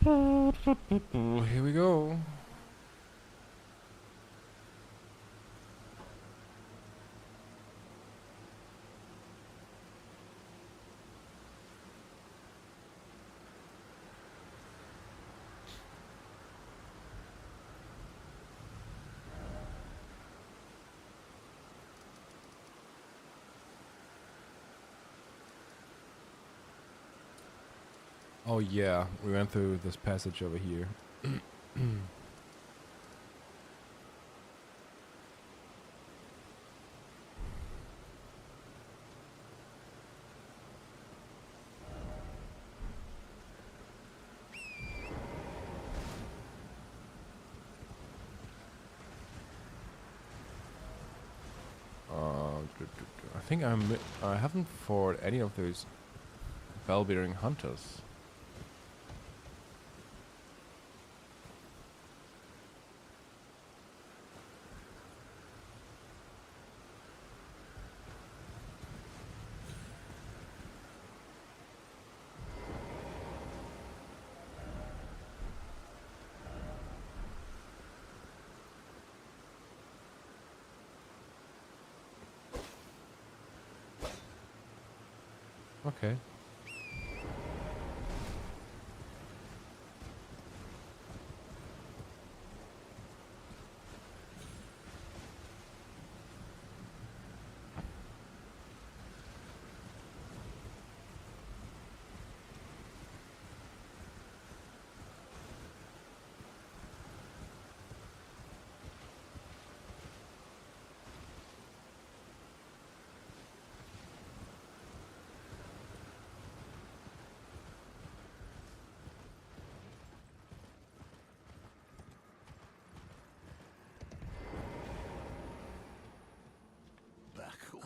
Here we go. Oh yeah, we went through this passage over here. I think I haven't fought any of those bell-bearing hunters. Okay.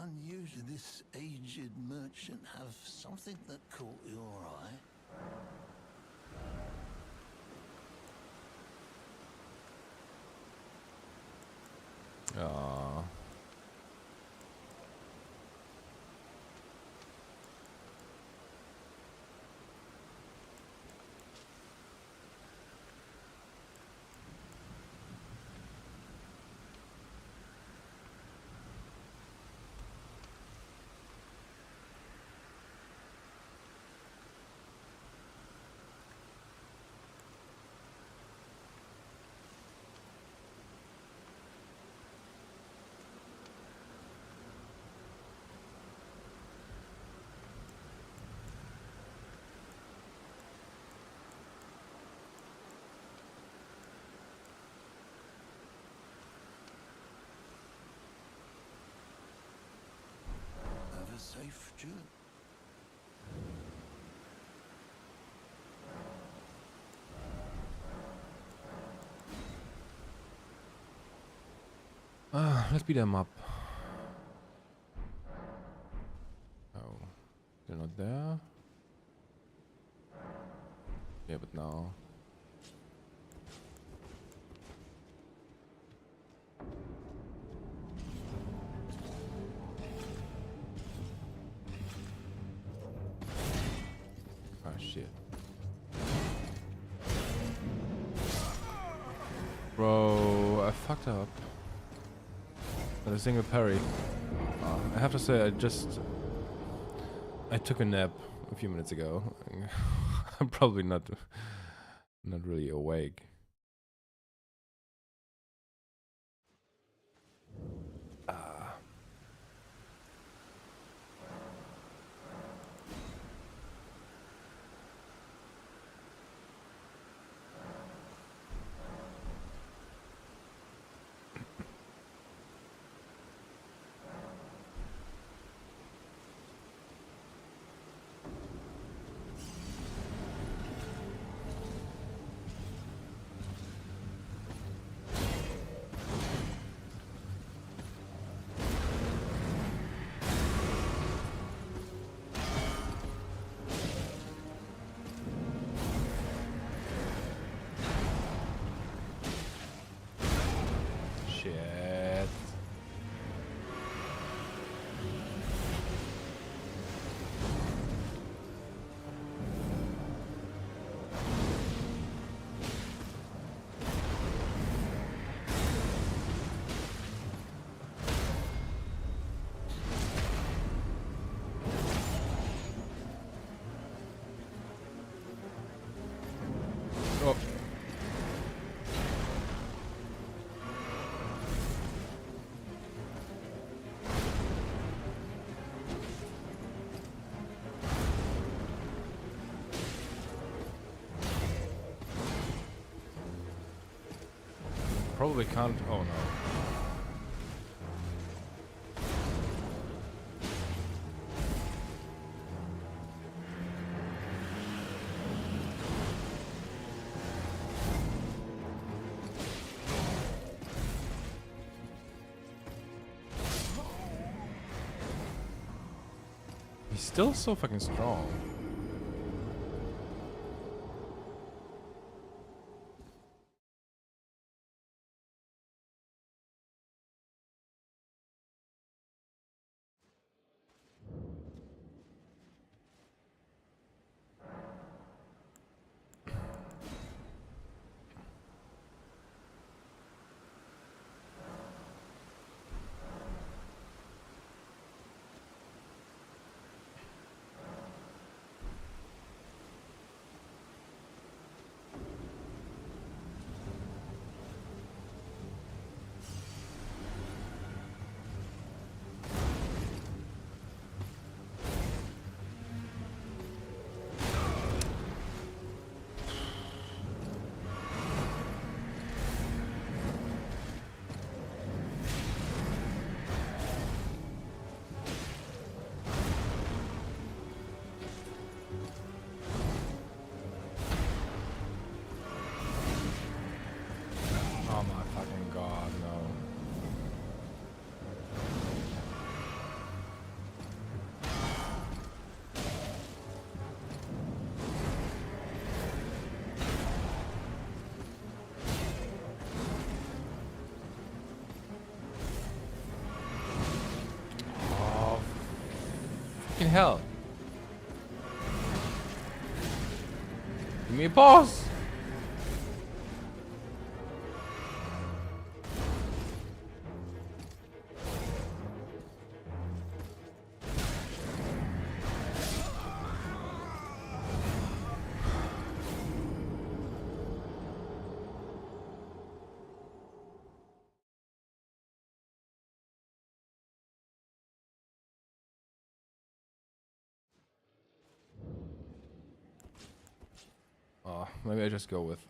Unusually, this aged merchant have something that caught your eye? Ah. Have a safe journey. Let's beat them up. Oh, they're not there. Yeah, but now. Ah, shit. Bro, I fucked up. Not a single parry. I have to say, I took a nap a few minutes ago. I'm probably not really awake. Shit. probably can't. Oh no. He's still so fucking strong. Oh my fucking god, no. Oh, fucking hell. Give me a pause. Oh, maybe I just go with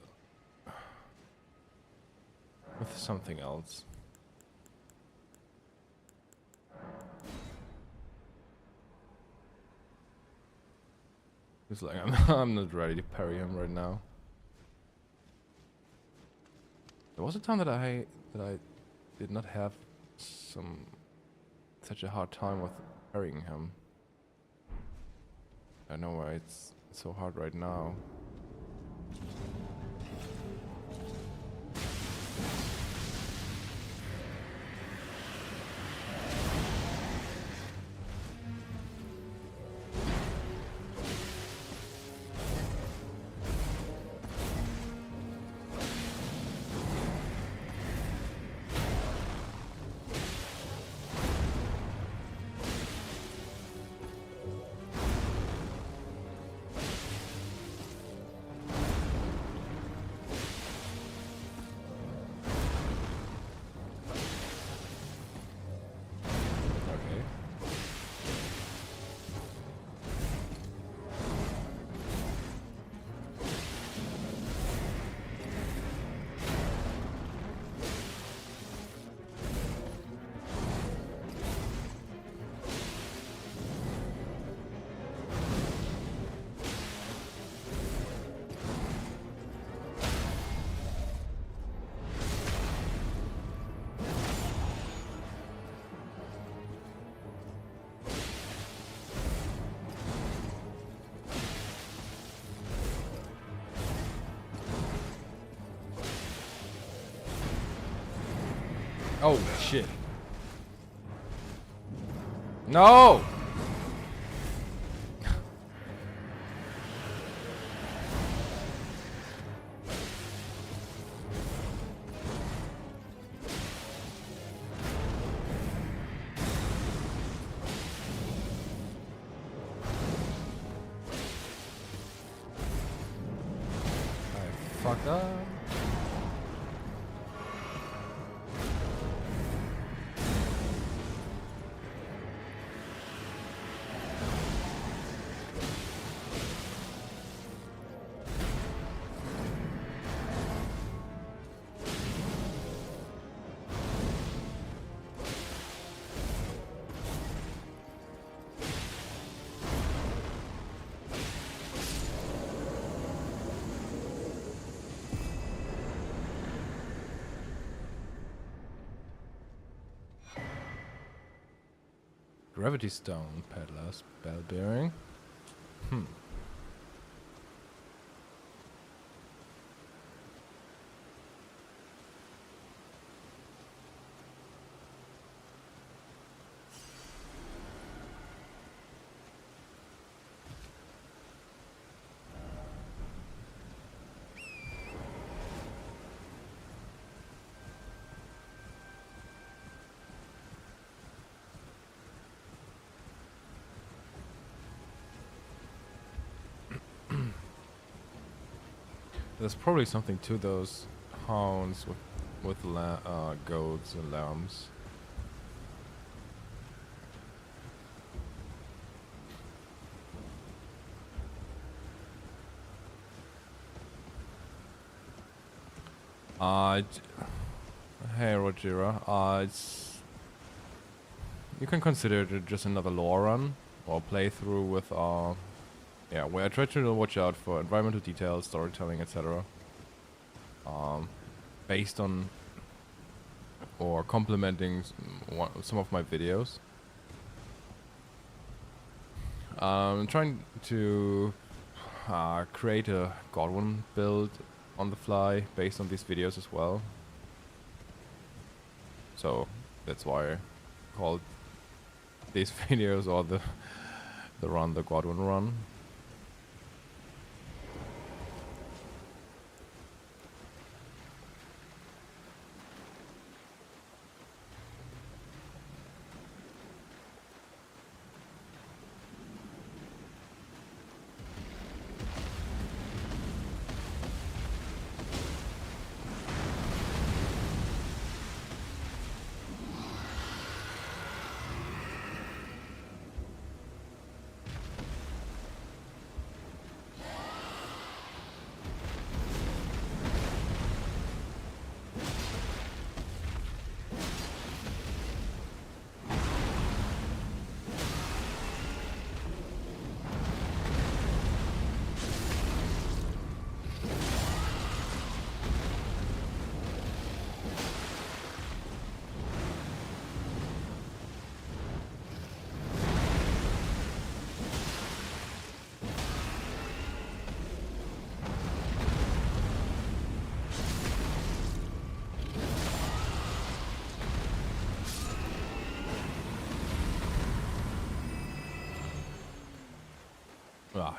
something else. It's like I'm not ready to parry him right now. There was a time that I did not have such a hard time with parrying him. I know why it's so hard right now. Oh shit. No! I fucked up. Gravity stone, peddlers, bell bearing. There's probably something to those hounds with goats and lambs. Hey Rojira, you can consider it just another lore run or playthrough with yeah, where I try to watch out for environmental details, storytelling, etc. Based on or complementing some of my videos. I'm trying to create a Godwyn build on the fly based on these videos as well. So that's why I called these videos or the run the Godwyn Run.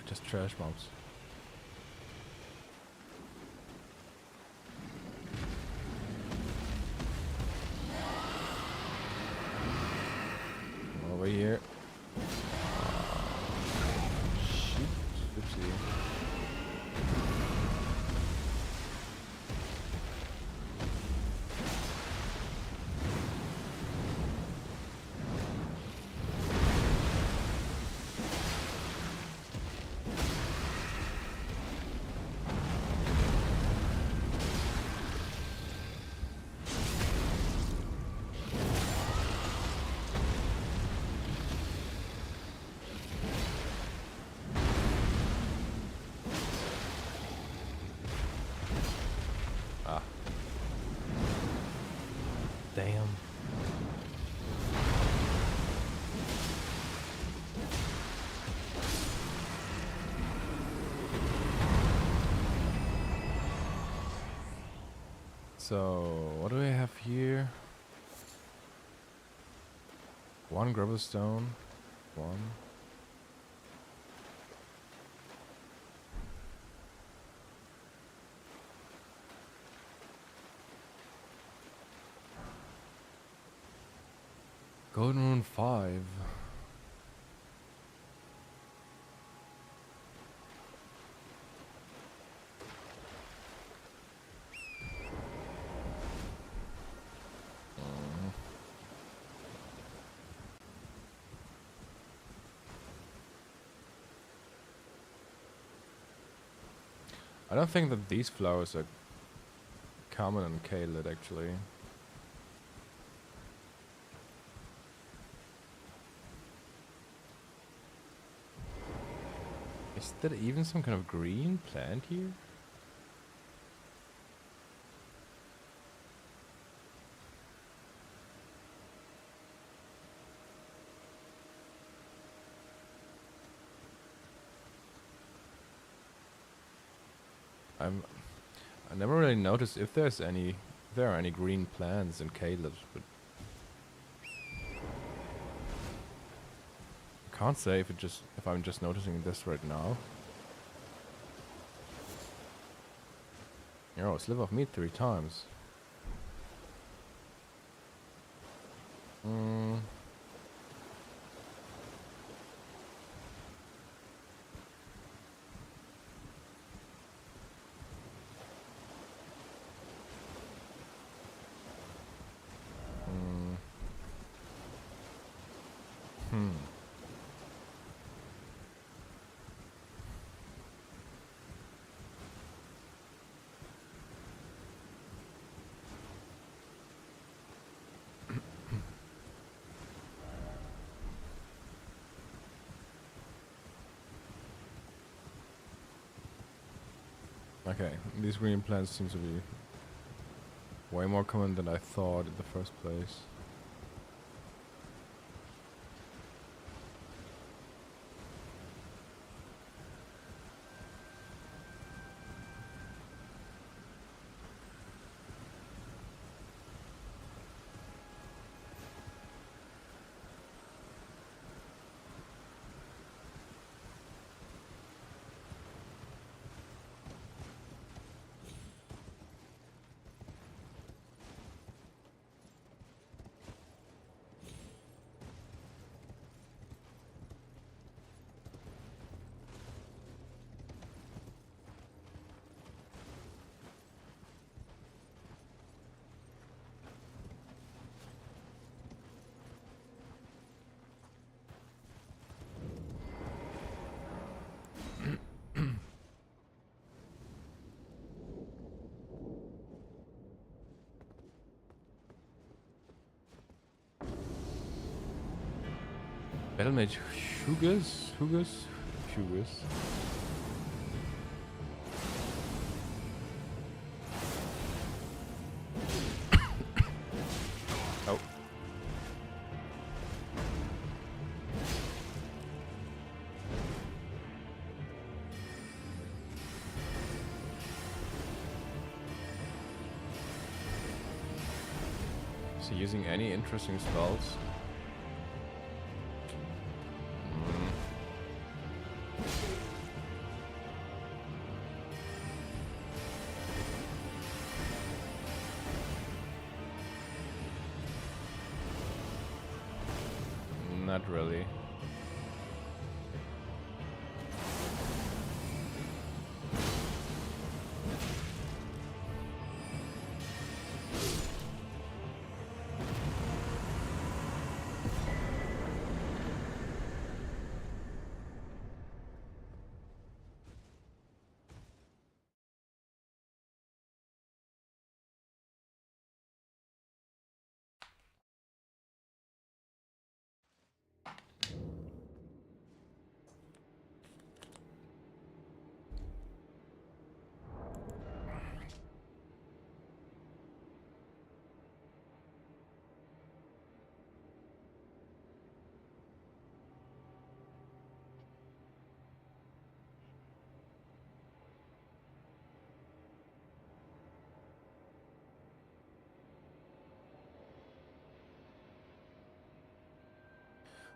Just trash mobs. Over here. Shoot. Oopsie. Damn. So, what do we have here? One gravel stone. One. Godwyn Run 5. I don't think that these flowers are common in Caelid, actually. Is there even some kind of green plant here? I never really noticed if there are any green plants in Caleb's, but I can't say if I'm just noticing this right now. Oh, sliver of meat 3 times. Okay, these green plants seem to be way more common than I thought in the first place. Battlemage Hugus? Oh. Is he using any interesting spells? Not really.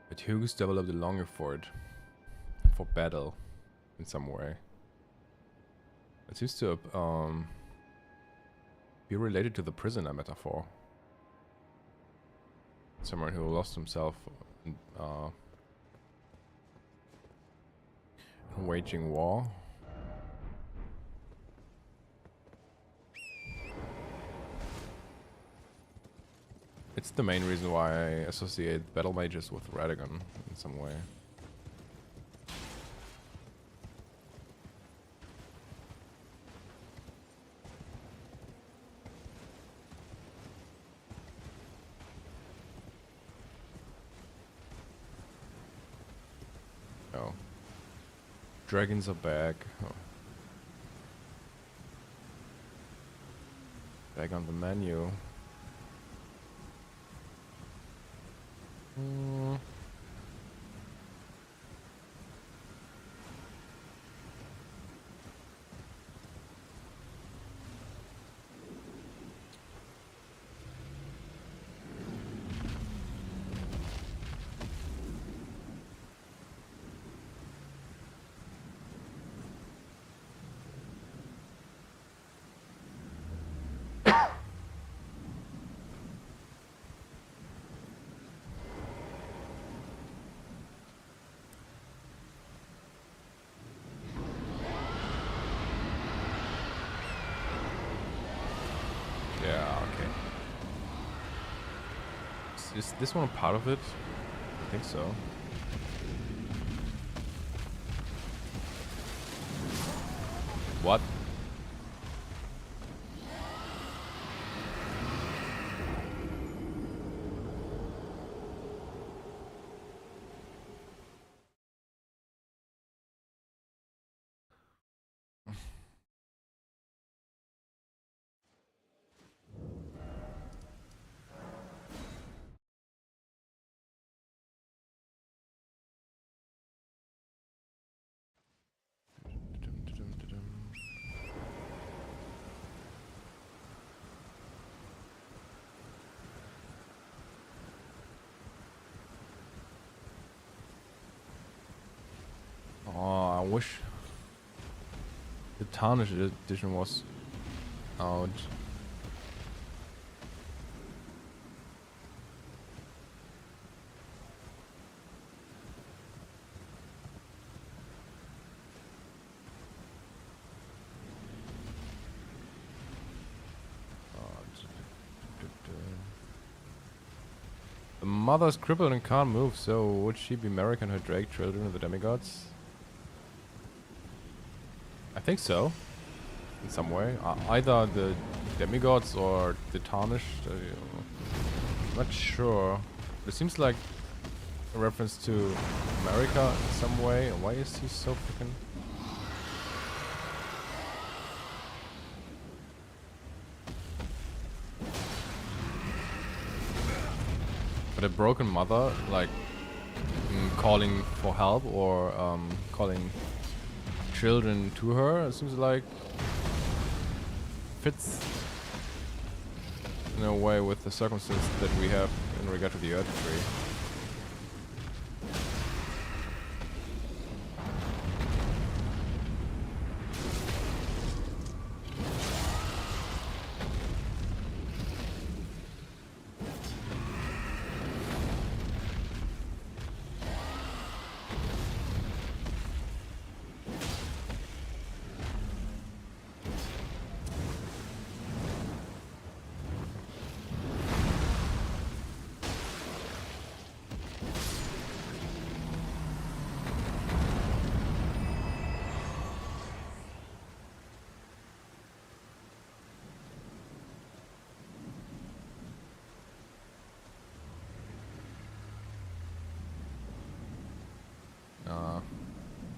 But Hughes developed a longing for it, for battle, in some way. It seems to be related to the prisoner metaphor. Someone who lost himself in, waging war. It's the main reason why I associate battle mages with Radagon in some way. Oh. Dragons are back. Oh. Back on the menu. Is this one a part of it? I think so. What? Oh, I wish the Tarnished edition was out. The mother's crippled and can't move, so would she be married and her Drake children of the demigods? I think so. In some way. Either the demigods or the Tarnished. Not sure. It seems like a reference to America in some way. Why is he so freaking... But a broken mother, like calling for help or calling children to her, it seems like fits in a way with the circumstances that we have in regard to the Earth Tree.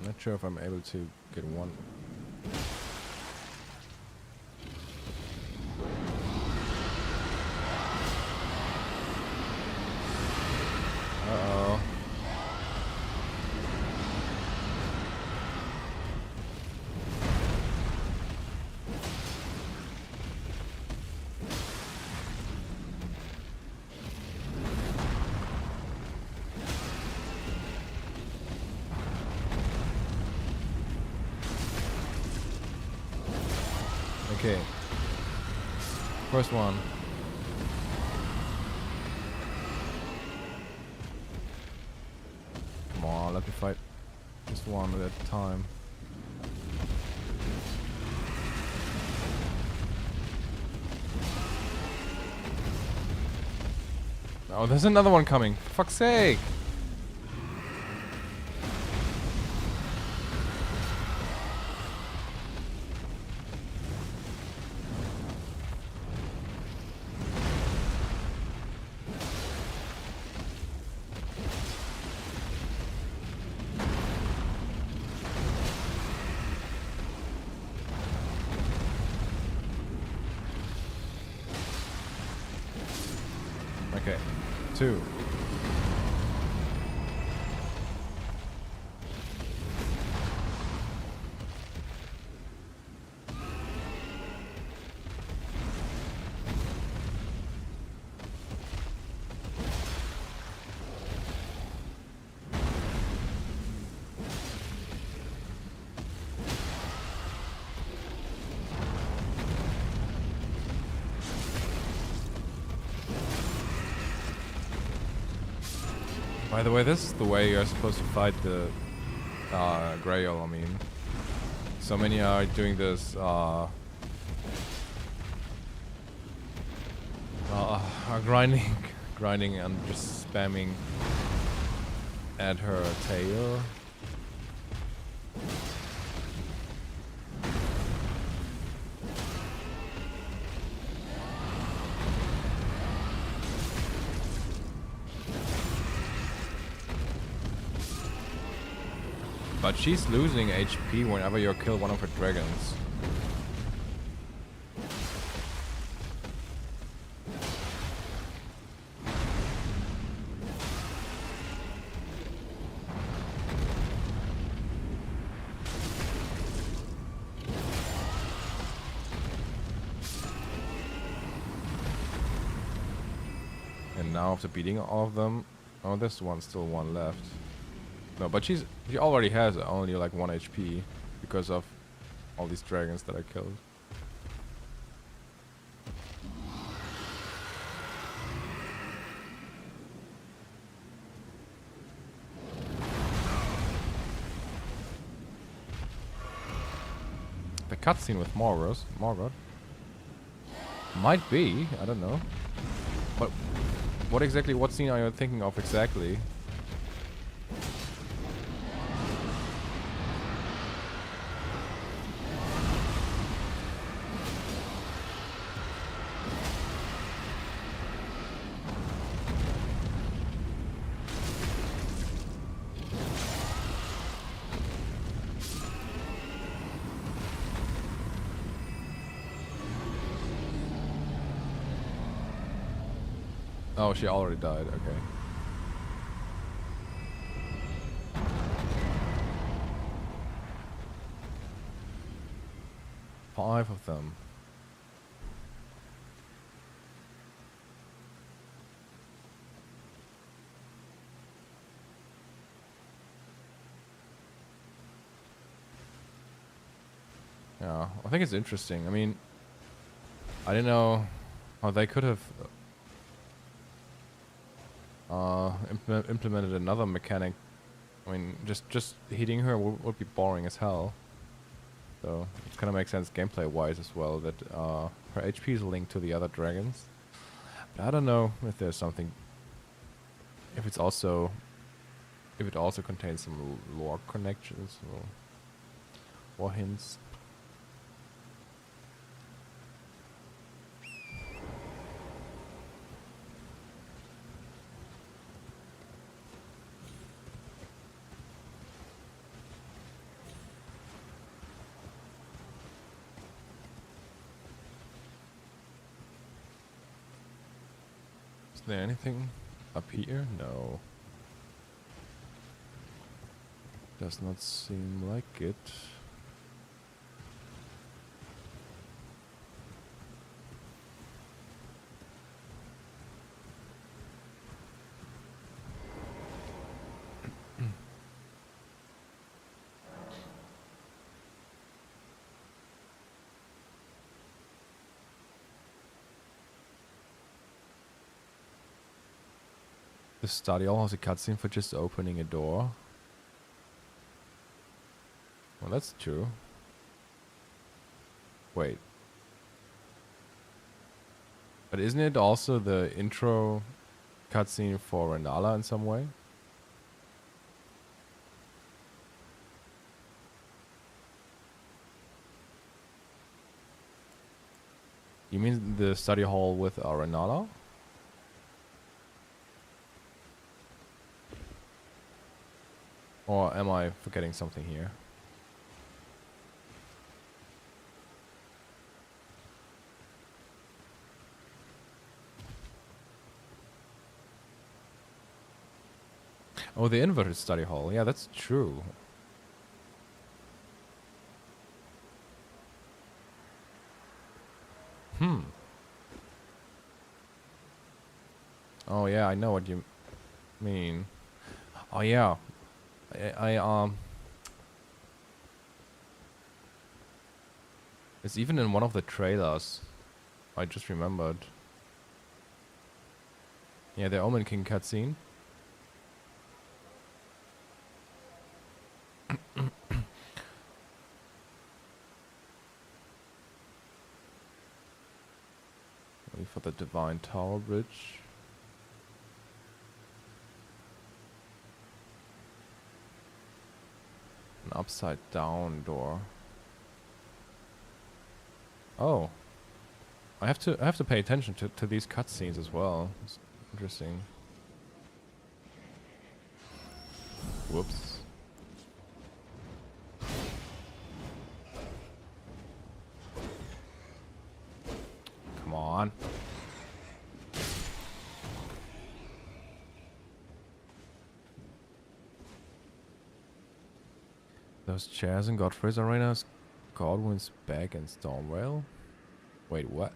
Not sure if I'm able to get one. Uh-oh. Okay. First one. Come on, let me fight just one at a time. Oh, there's another one coming. For fuck's sake! Okay, 2. By the way, this is the way you're supposed to fight the Grail, I mean. So many are doing this grinding grinding and just spamming at her tail. But she's losing HP whenever you kill one of her dragons. And now after beating all of them, oh, there's still one left. No, but she already has only like 1 HP because of all these dragons that I killed. The cutscene with Morgoth might be, I don't know. But what scene are you thinking of exactly? Oh, she already died, okay. Five of them. Yeah, I think it's interesting. I mean, I didn't know how they could have implemented another mechanic. I mean, just hitting her would be boring as hell. So it kind of makes sense gameplay-wise as well that her HP is linked to the other dragons. But I don't know if there's something. If it also contains some lore connections or hints. Is there anything up here? No. Does not seem like it. The study hall has a cutscene for just opening a door. Well, that's true. Wait. But isn't it also the intro cutscene for Renala in some way? You mean the study hall with Renala? Or am I forgetting something here? Oh, the inverted study hall. Yeah, that's true. Oh yeah, I know what you mean. Oh yeah. It's even in one of the trailers. I just remembered. Yeah, the Omen King cutscene. Wait for the Divine Tower Bridge. upside down door. Oh. I have to pay attention to these cutscenes as well. It's interesting. Whoops. Come on. Those chairs in Godfrey's arenas, Godwyn's back and Stormwell? Wait, what?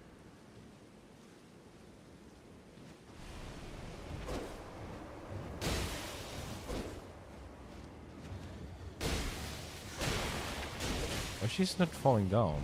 Oh, she's not falling down.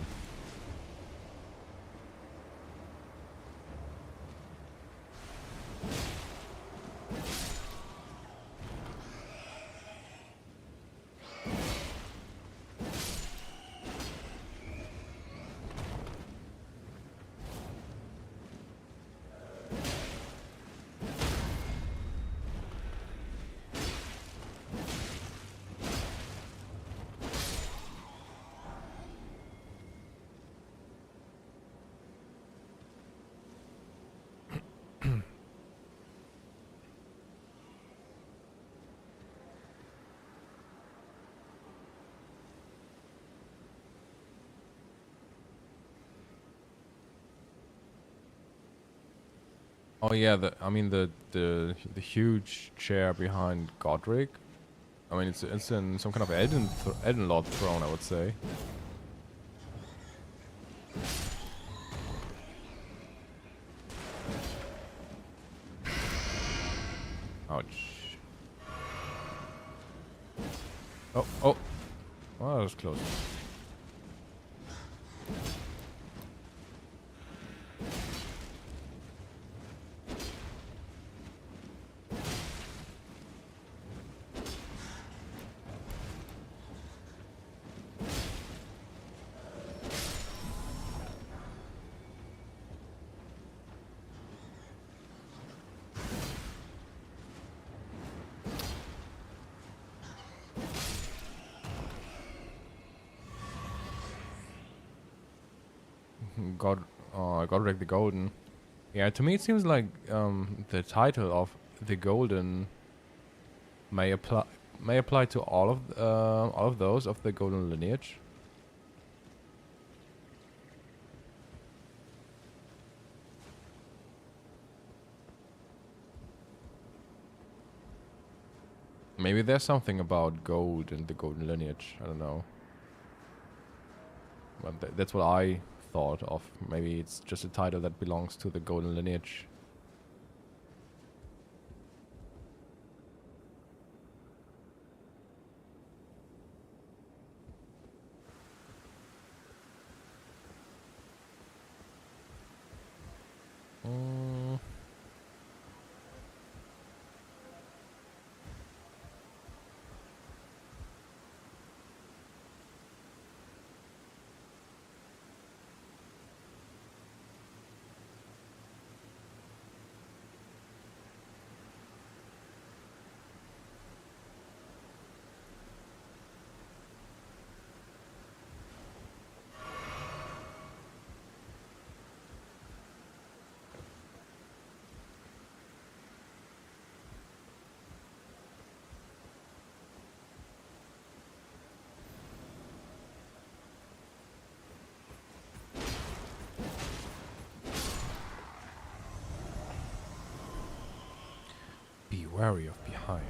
Oh yeah, I mean the huge chair behind Godric. I mean it's in some kind of Elden Lord throne, I would say. Ouch. Oh, oh. Oh, that was close. Godric the Golden. Yeah, to me it seems like the title of the Golden may apply to all of those of the Golden lineage. Maybe there's something about gold in the Golden lineage. I don't know. But that's what I thought of. Maybe it's just a title that belongs to the Golden lineage. Be wary of behind.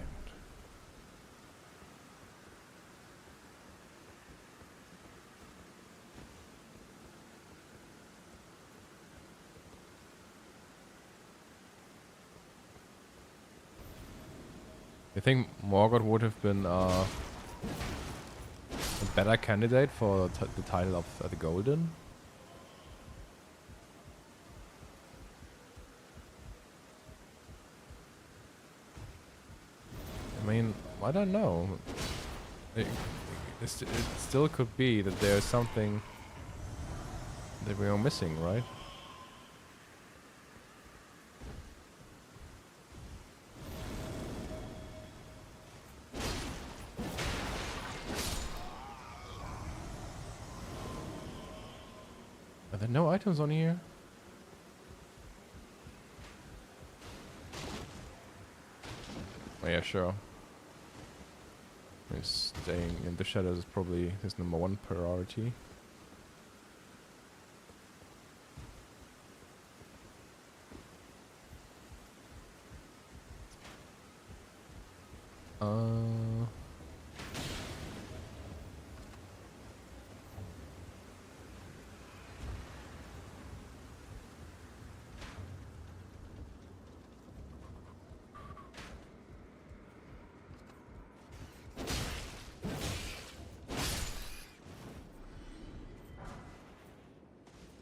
You think Morgoth would have been a better candidate for the title of the Golden? I mean, I don't know. It still could be that there's something that we are missing, right? Are there no items on here? Oh yeah, sure. Staying in the shadows is probably his #1 priority.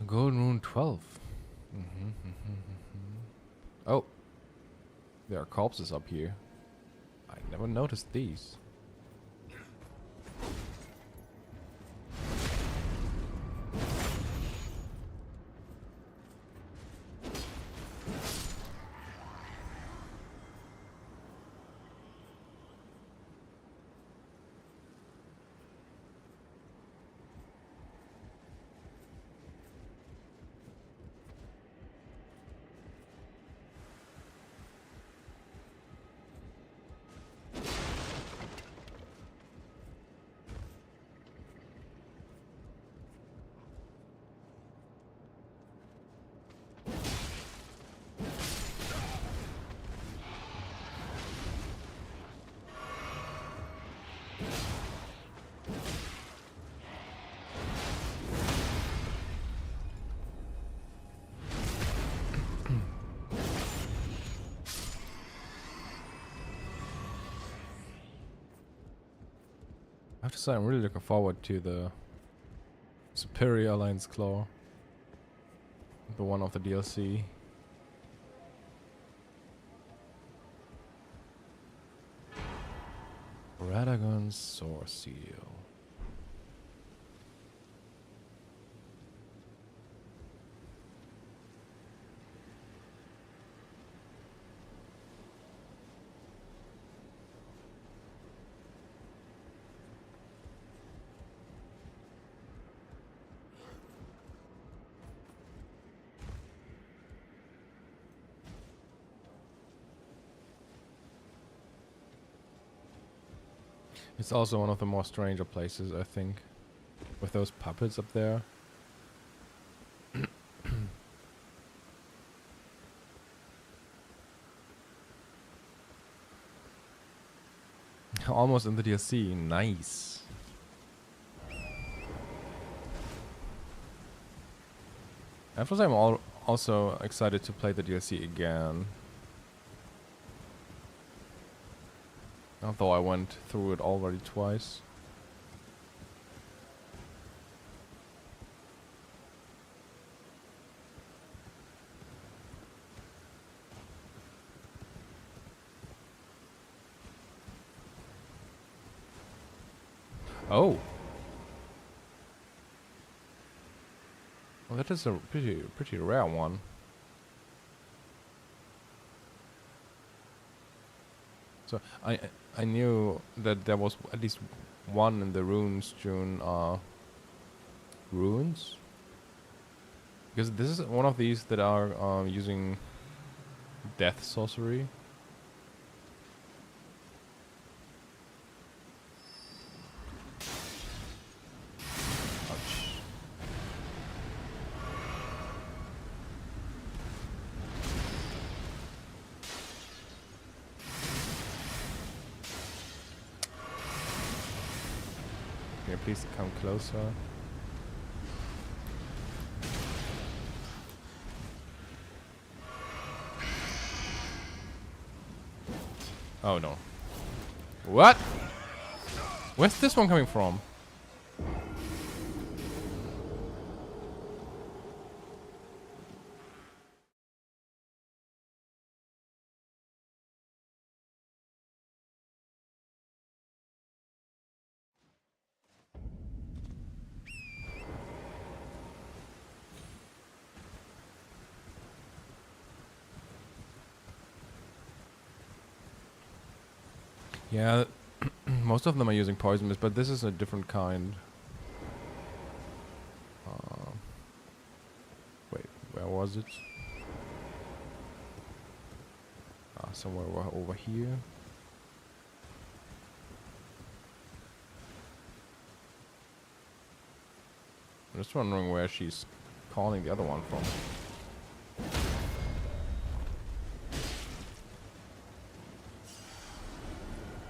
Golden Rune 12. Oh, there are corpses up here. I never noticed these. I have to say, I'm really looking forward to the Superior Alliance Claw. The one of the DLC. Radagon's Source Seal. It's also one of the more stranger places, I think. With those puppets up there. Almost in the DLC. Nice. After I'm also excited to play the DLC again. Although I went through it already twice. Oh. Well, that is a pretty rare one. So I knew that there was at least one in the runes June ruins, because this is one of these that are using death sorcery. Ouch. Can you please come closer? Oh no. What? Where's this one coming from? Yeah, most of them are using poison mist, but this is a different kind. was it? Somewhere over here. I'm just wondering where she's calling the other one from.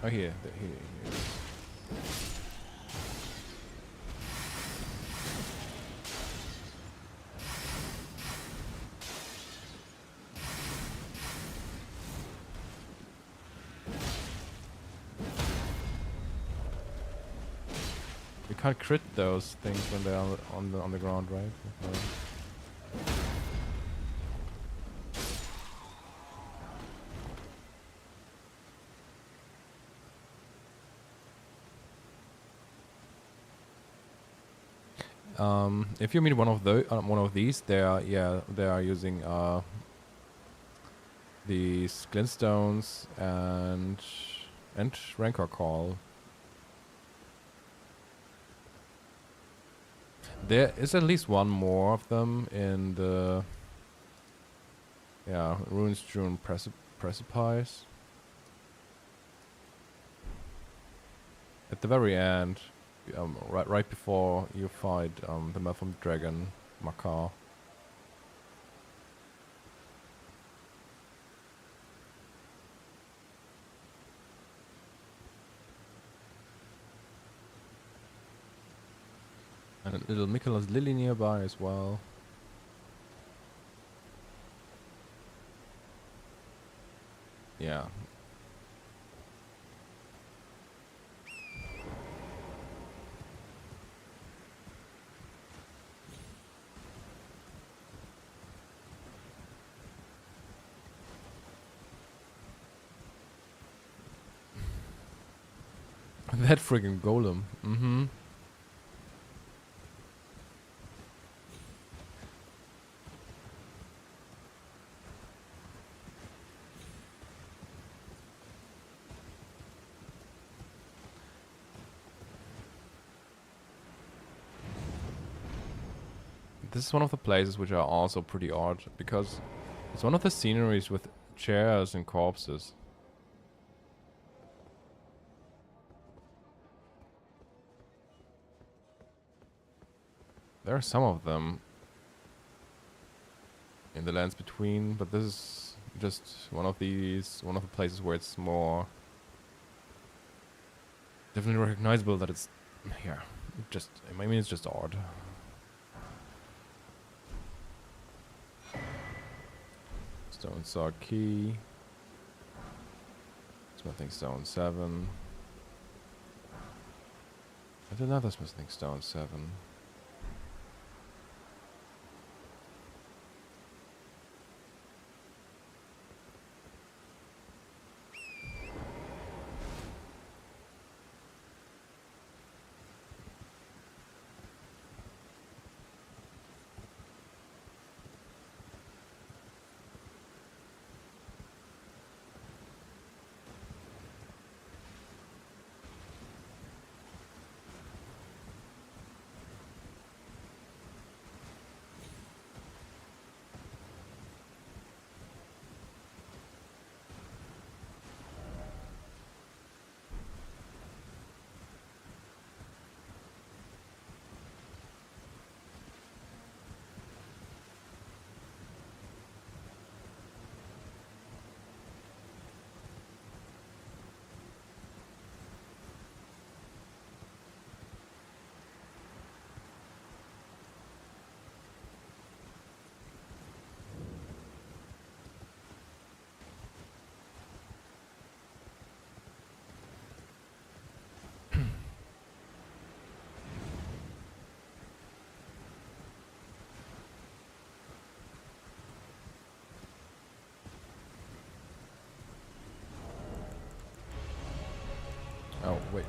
Oh, here. Here. You can't crit those things when they're on the ground, right? If you meet one of these, they are using these glintstones and Rancor Call. There is at least one more of them in the Ruin-strewn precipice. At the very end, right before you fight the Malformed Dragon, Makar. And a little Michaela's Lily nearby as well. Yeah. That friggin' golem. Mm-hmm. This is one of the places which are also pretty odd, because it's one of the sceneries with chairs and corpses. There are some of them in the lands between, but this is just one of the places where it's more definitely recognizable that it's, yeah, I mean, it's just odd. Stone Saw Key. Smithing Stone 7. And another Smithing Stone 7. Oh, wait.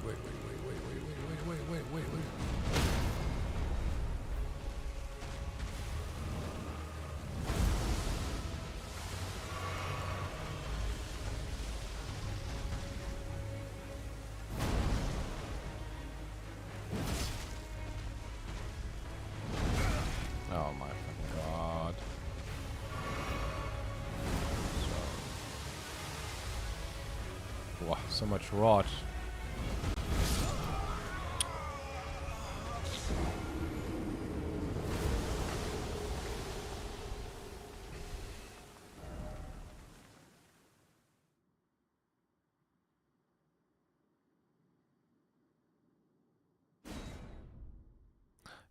Oh my fucking god. Wow, so much rot.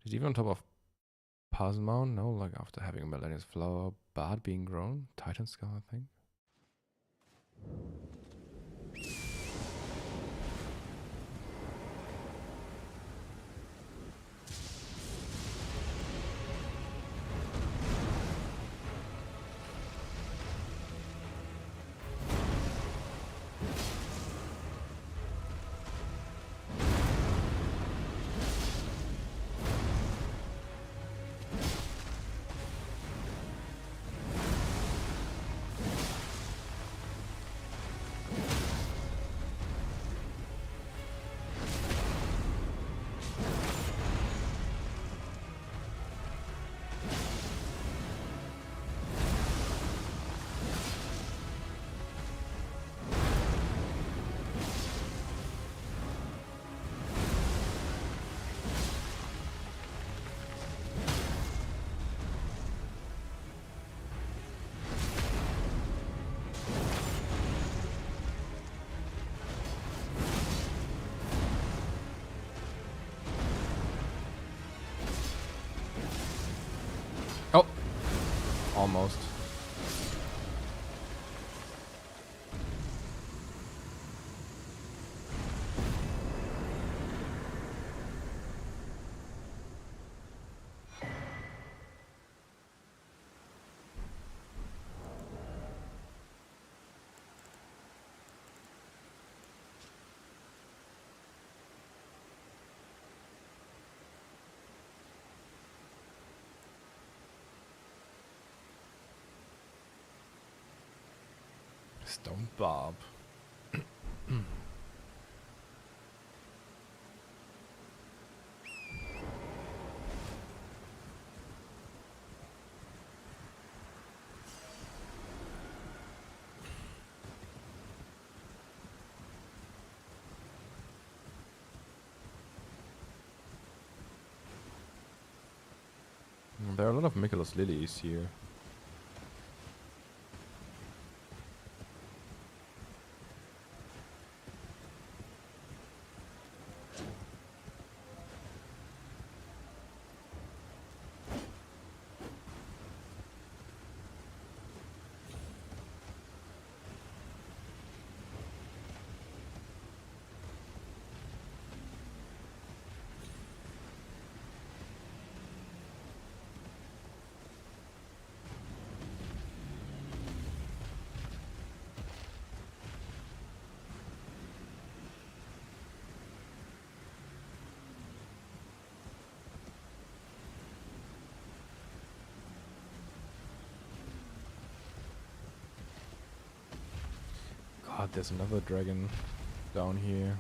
Is it even on top of Parson Mountain? No, like after having a Millennium's Flower, Bard being grown? Titan Skull, I think. Oh! Almost. Stone Barb. There are a lot of Miklos lilies here. God, there's another dragon down here.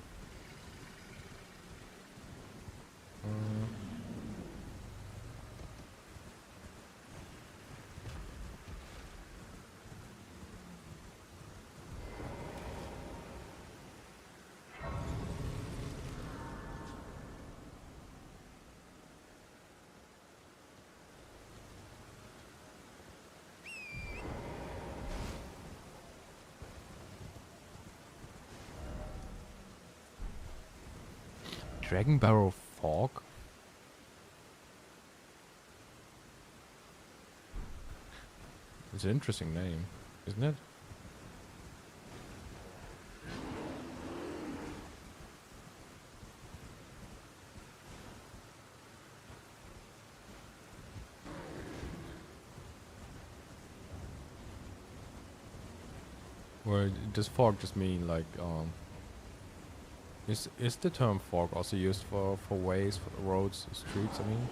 Dragon Barrow Fork? It's an interesting name, isn't it? Or does fork just mean like is the term fork also used for ways, for roads, streets, I mean?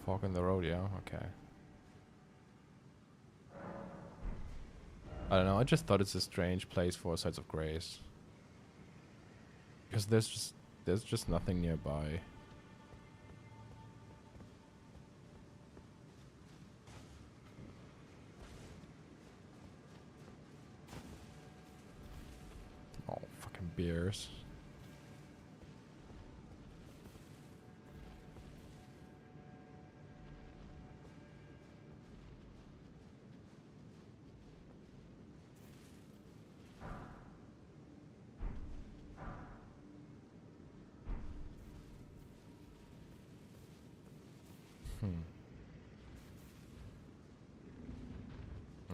Fork in the road, yeah, okay. I don't know, I just thought it's a strange place for Sites of Grace. Because there's just nothing nearby. Oh, fucking bears.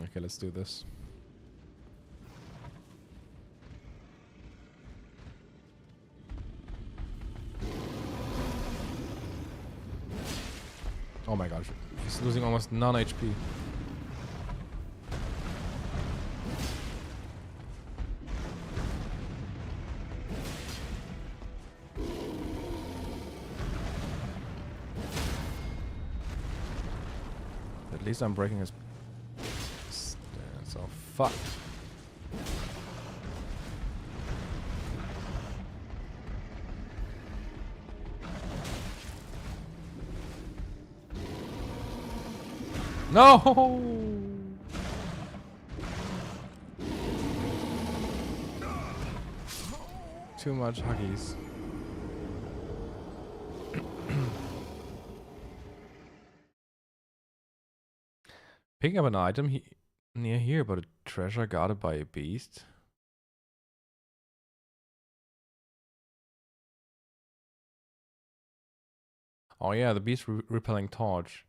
Okay, let's do this. Oh my gosh, he's losing almost none HP. At least I'm breaking his stance. Oh fuck. No! Too much huggies. Picking up an item near here, but a treasure guarded by a beast. Oh yeah, the beast repelling torch.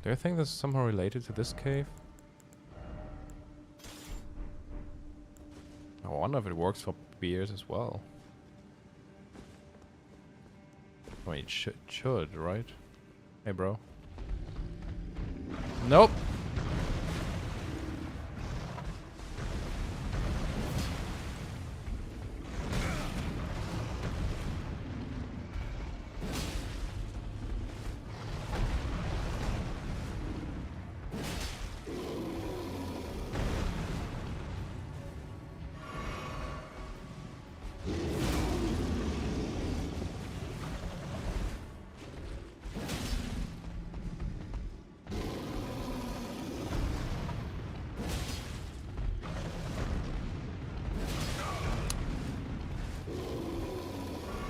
Do you think this is somehow related to this cave? I wonder if it works for bears as well. I mean, it should, right? Hey, bro. Nope.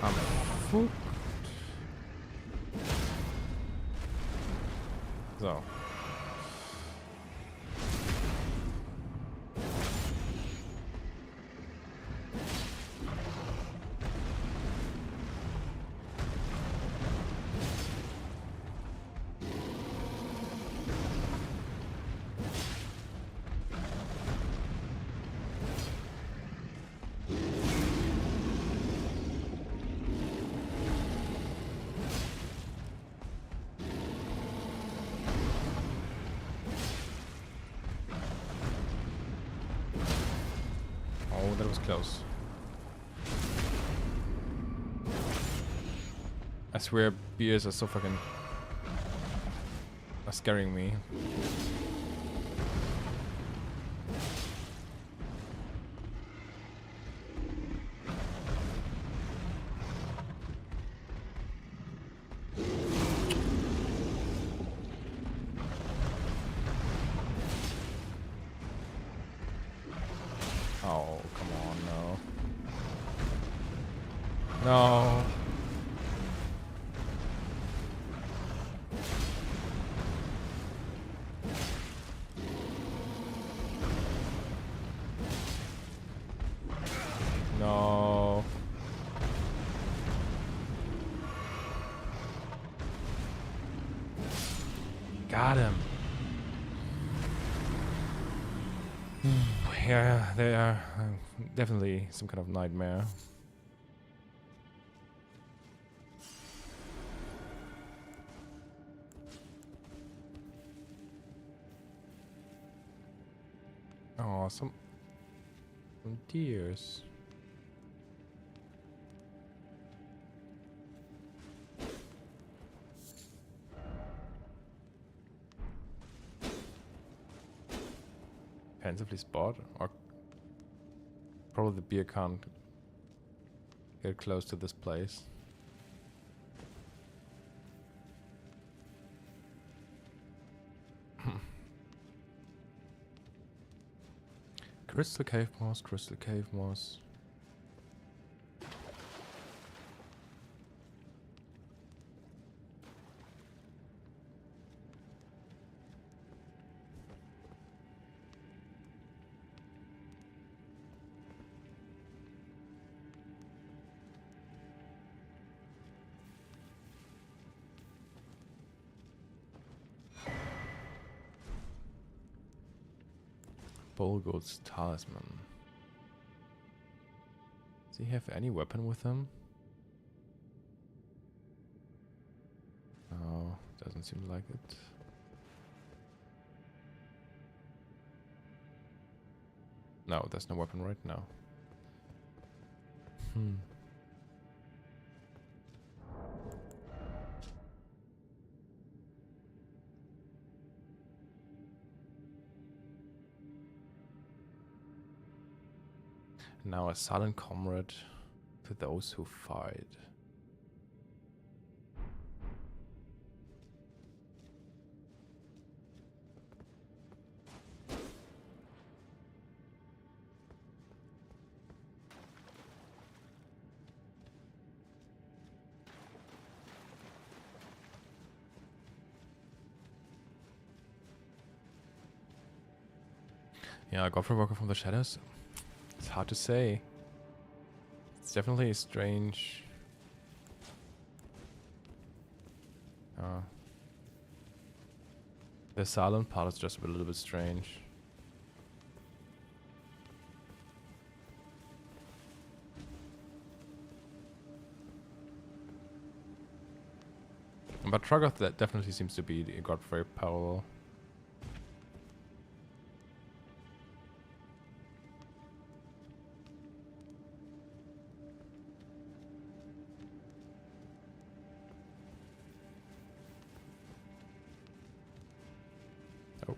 I'm so. Oh, that was close. I swear, beers are so fucking scaring me. Oh, come on, no. No. No. Got him. Yeah, they are definitely some kind of nightmare. Oh, some deers. defensively spot, or probably the beer can't get close to this place. Crystal cave moss, crystal cave moss. Bolgo's talisman. Does he have any weapon with him? No, doesn't seem like it. No, there's no weapon right now. Now a silent comrade to those who fight. Yeah, Godwyn Walker from the Shadows. It's hard to say. It's definitely strange. The silent part is just a little bit strange. But Troggoth that definitely seems to be the Godfrey parallel. Oh.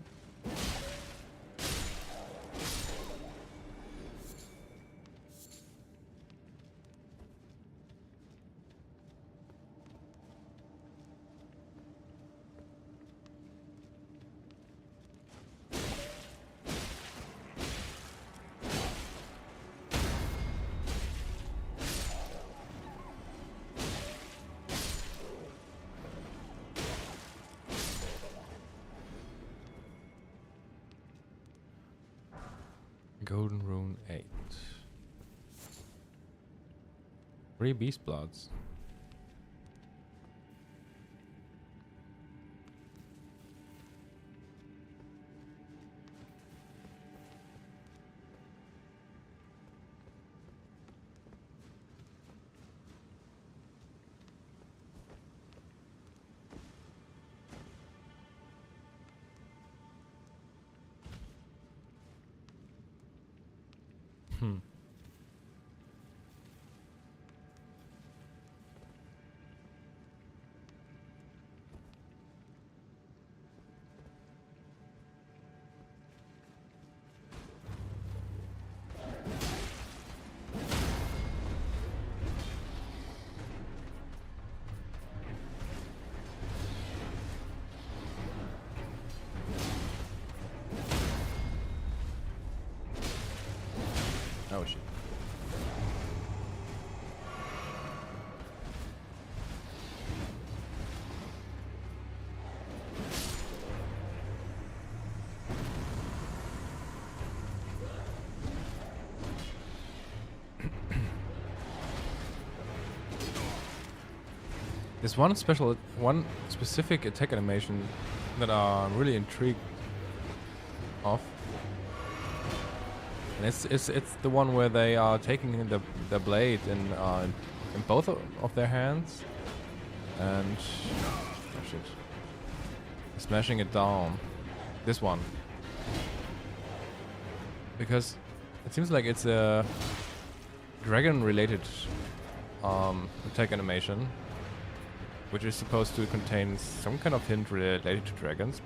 Golden Rune 8. 3 Beast Bloods. Oh shit. There's one specific attack animation that I'm really intrigued of. And it's the one where they are taking the blade in both of their hands and oh shit, smashing it down. This one, because it seems like it's a dragon-related attack animation, which is supposed to contain some kind of hint related to dragons.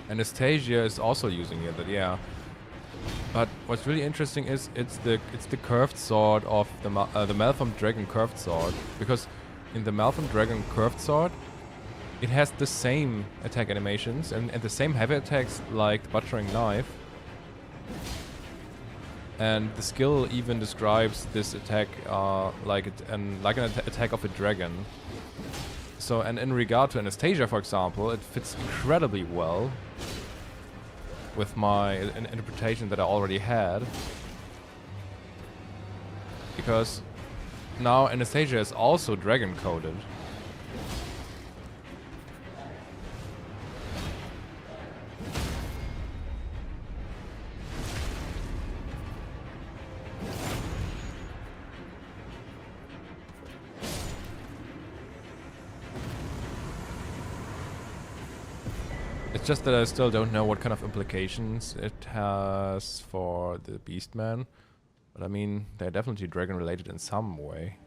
Anastasia is also using it, but yeah. But what's really interesting is it's the curved sword of the Malformed Dragon curved sword, because in the Malformed Dragon curved sword, it has the same attack animations and the same heavy attacks like the Butchering Knife. And the skill even describes this attack like an attack of a dragon. So, and in regard to Anastasia, for example, it fits incredibly well with my interpretation that I already had. Because now Anastasia is also dragon-coded. It's just that I still don't know what kind of implications it has for the Beastman. But I mean, they're definitely dragon related in some way.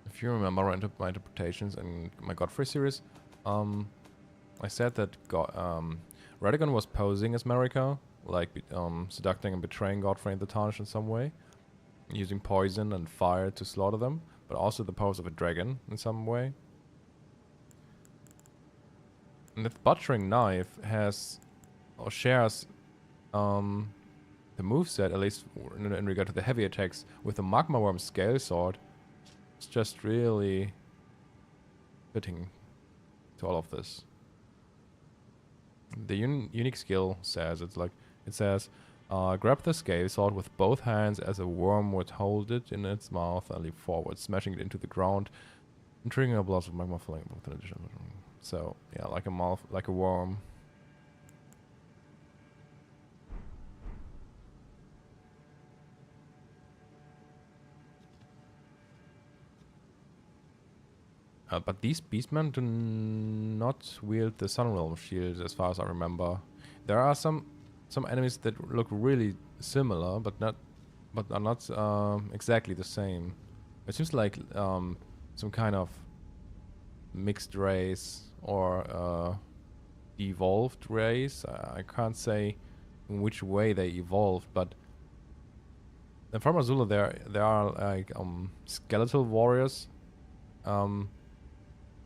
If you remember my interpretations in my Godfrey series, I said that Radagon was posing as Marika, like seducting and betraying Godfrey and the Tarnished in some way, using poison and fire to slaughter them, but also the pose of a dragon in some way. And the Butchering Knife has, or shares, the moveset, at least in regard to the heavy attacks, with the Magma Worm Scale Sword. It's just really fitting to all of this. The unique skill says, it says, grab the scale sword with both hands as a worm would hold it in its mouth and leap forward, smashing it into the ground and triggering a blast of magma flame with an additional. So yeah, like a worm. But these beastmen do not wield the Sunrealm shield, as far as I remember. There are some enemies that look really similar, but are not exactly the same. It seems like some kind of mixed race or evolved race. I can't say in which way they evolved, but in Farm Azula there are like skeletal warriors.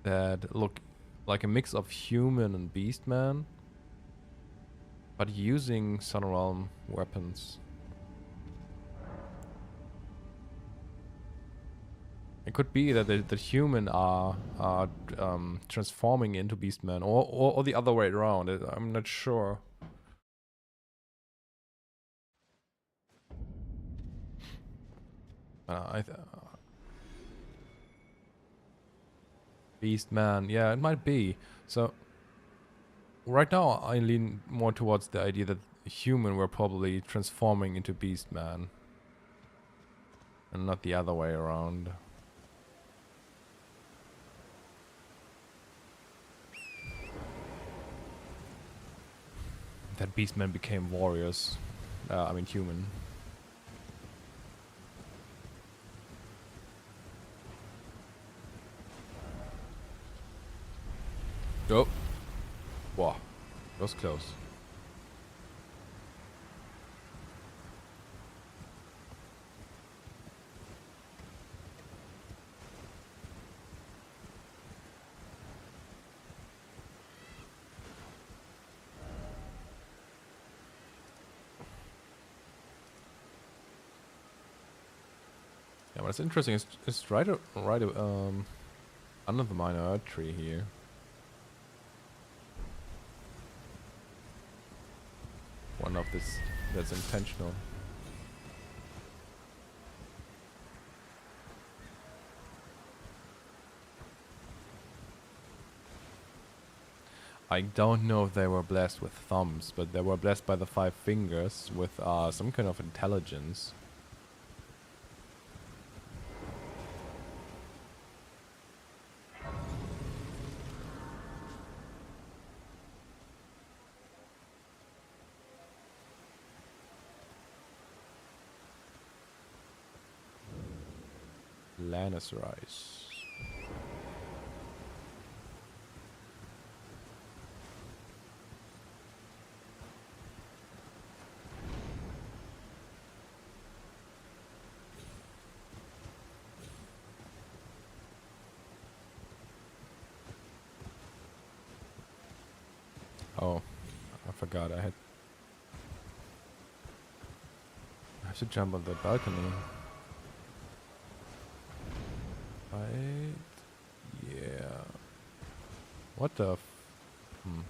That look like a mix of human and beastman, but using Sunrealm weapons. It could be that the human are transforming into beastman, or the other way around. I'm not sure. Beastman, yeah, it might be. So right now I lean more towards the idea that human were probably transforming into Beastman, and not the other way around. That Beastmen became warriors. I mean human. Oh. Wow. That was close. Yeah, what's interesting is right under the minor earth tree here. One of this that's intentional. I don't know if they were blessed with thumbs, but they were blessed by the 5 fingers with some kind of intelligence. Lannister Ice. Oh, I forgot I have to jump on the balcony. Right? Yeah. What the hmm.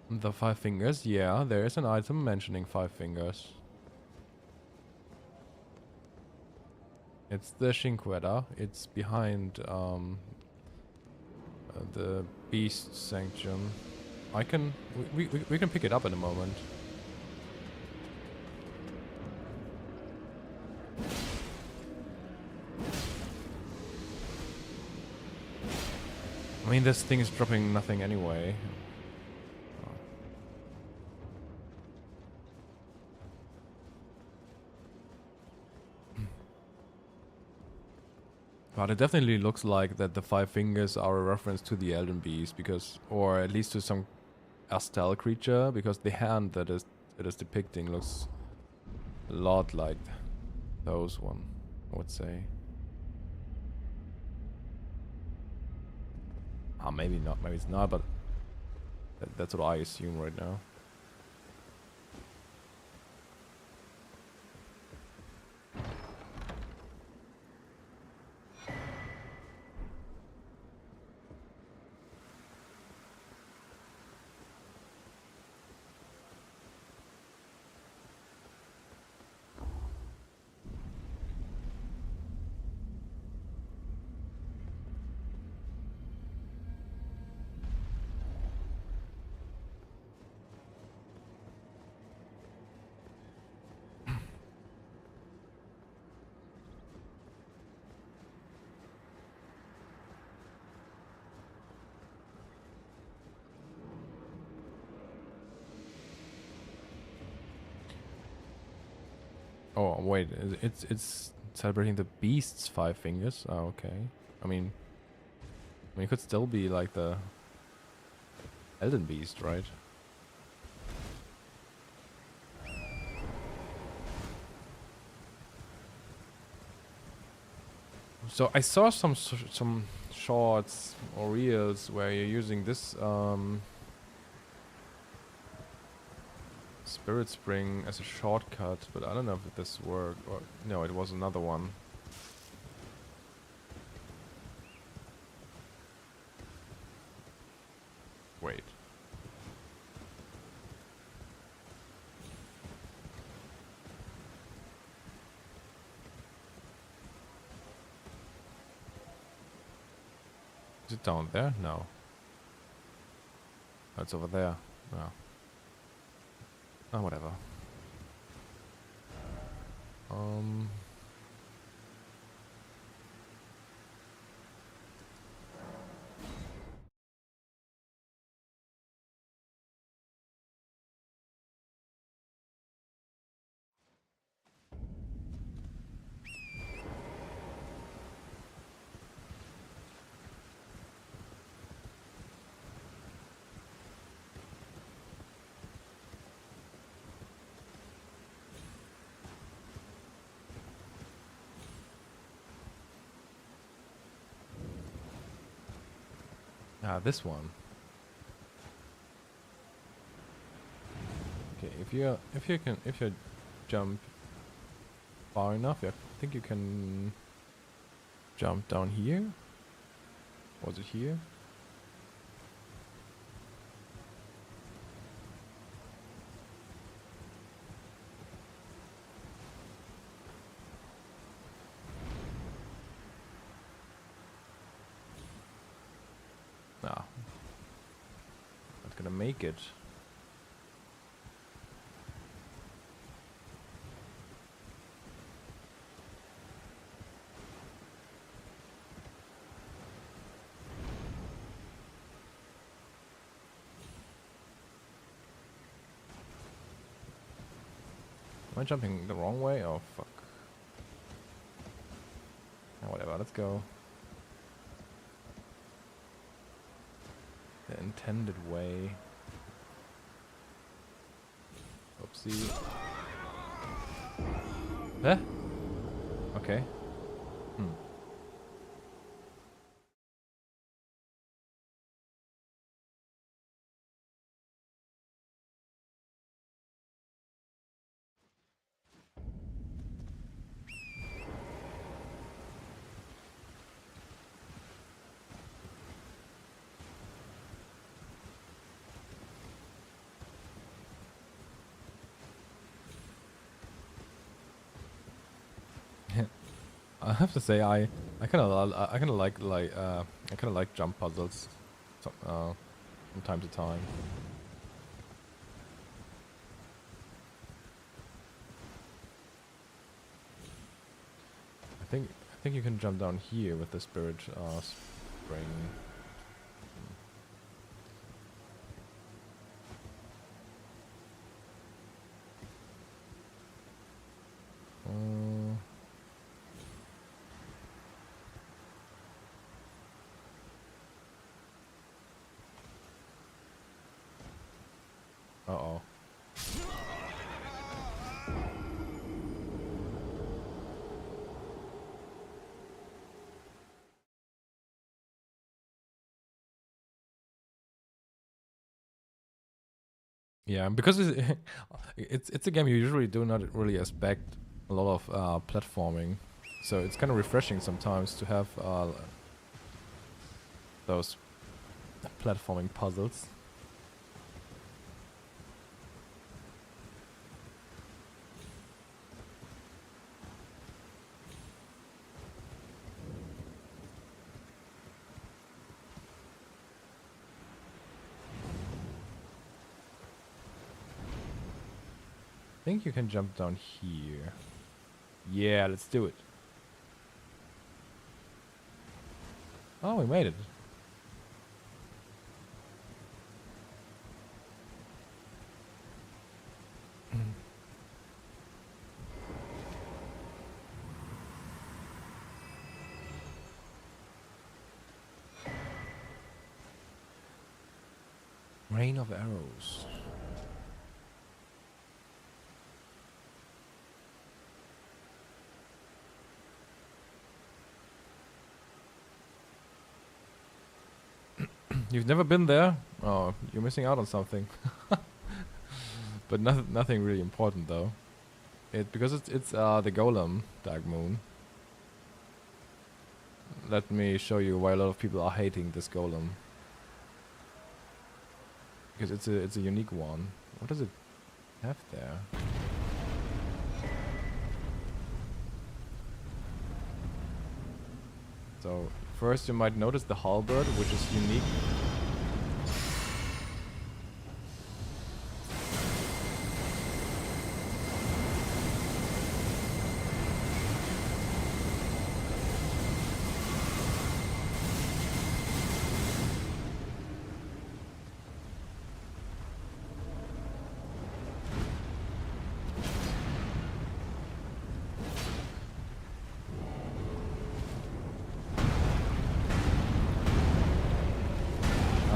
The 5 fingers? Yeah, there is an item mentioning 5 fingers. It's the Shinquetta. It's behind the Beast Sanction. We can pick it up in a moment. I mean, this thing is dropping nothing anyway. But it definitely looks like that the 5 fingers are a reference to the Elden Beast, because, or at least to some Astal creature, because the hand that it is depicting looks a lot like those one, I would say. Ah, maybe not, maybe it's not, but that's what I assume right now. Oh wait, it's celebrating the beast's 5 fingers. Oh, okay. I mean, it could still be like the Elden Beast, right? So I saw some shorts or reels where you're using this Spirit Spring as a shortcut, but I don't know if this worked or no, it was another one. Wait. Is it down there? No. Oh, it's over there. No. Oh, whatever. Ah, this one. Okay, if you jump far enough, I think you can jump down here. Was it here? Nah. Not gonna make it. Am I jumping the wrong way? Oh fuck. Whatever, let's go. The intended way. Oopsie. Huh? Okay. Hmm. I have to say I kind of I kind of like jump puzzles from time to time. I think you can jump down here with the spirit spring. Uh-oh. Yeah, because it's a game you usually do not really expect a lot of platforming, so it's kind of refreshing sometimes to have those platforming puzzles. I think you can jump down here. Yeah, let's do it. Oh, we made it. Rain of arrows. You've never been there? Oh, you're missing out on something. But nothing really important though. Because it's the golem, Dark Moon. Let me show you why a lot of people are hating this golem. Because it's a unique one. What does it have there? So first you might notice the halberd, which is unique.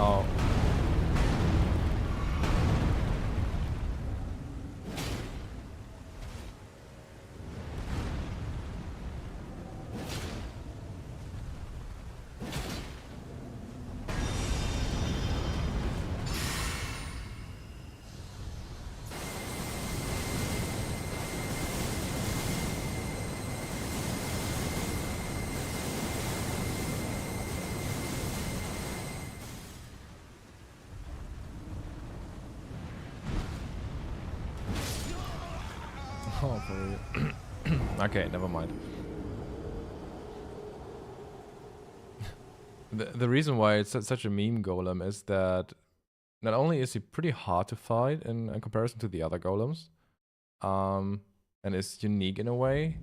Oh. Oh, for real. Okay, never mind. The reason why it's such a meme golem is that not only is he pretty hard to fight in comparison to the other golems, and is unique in a way,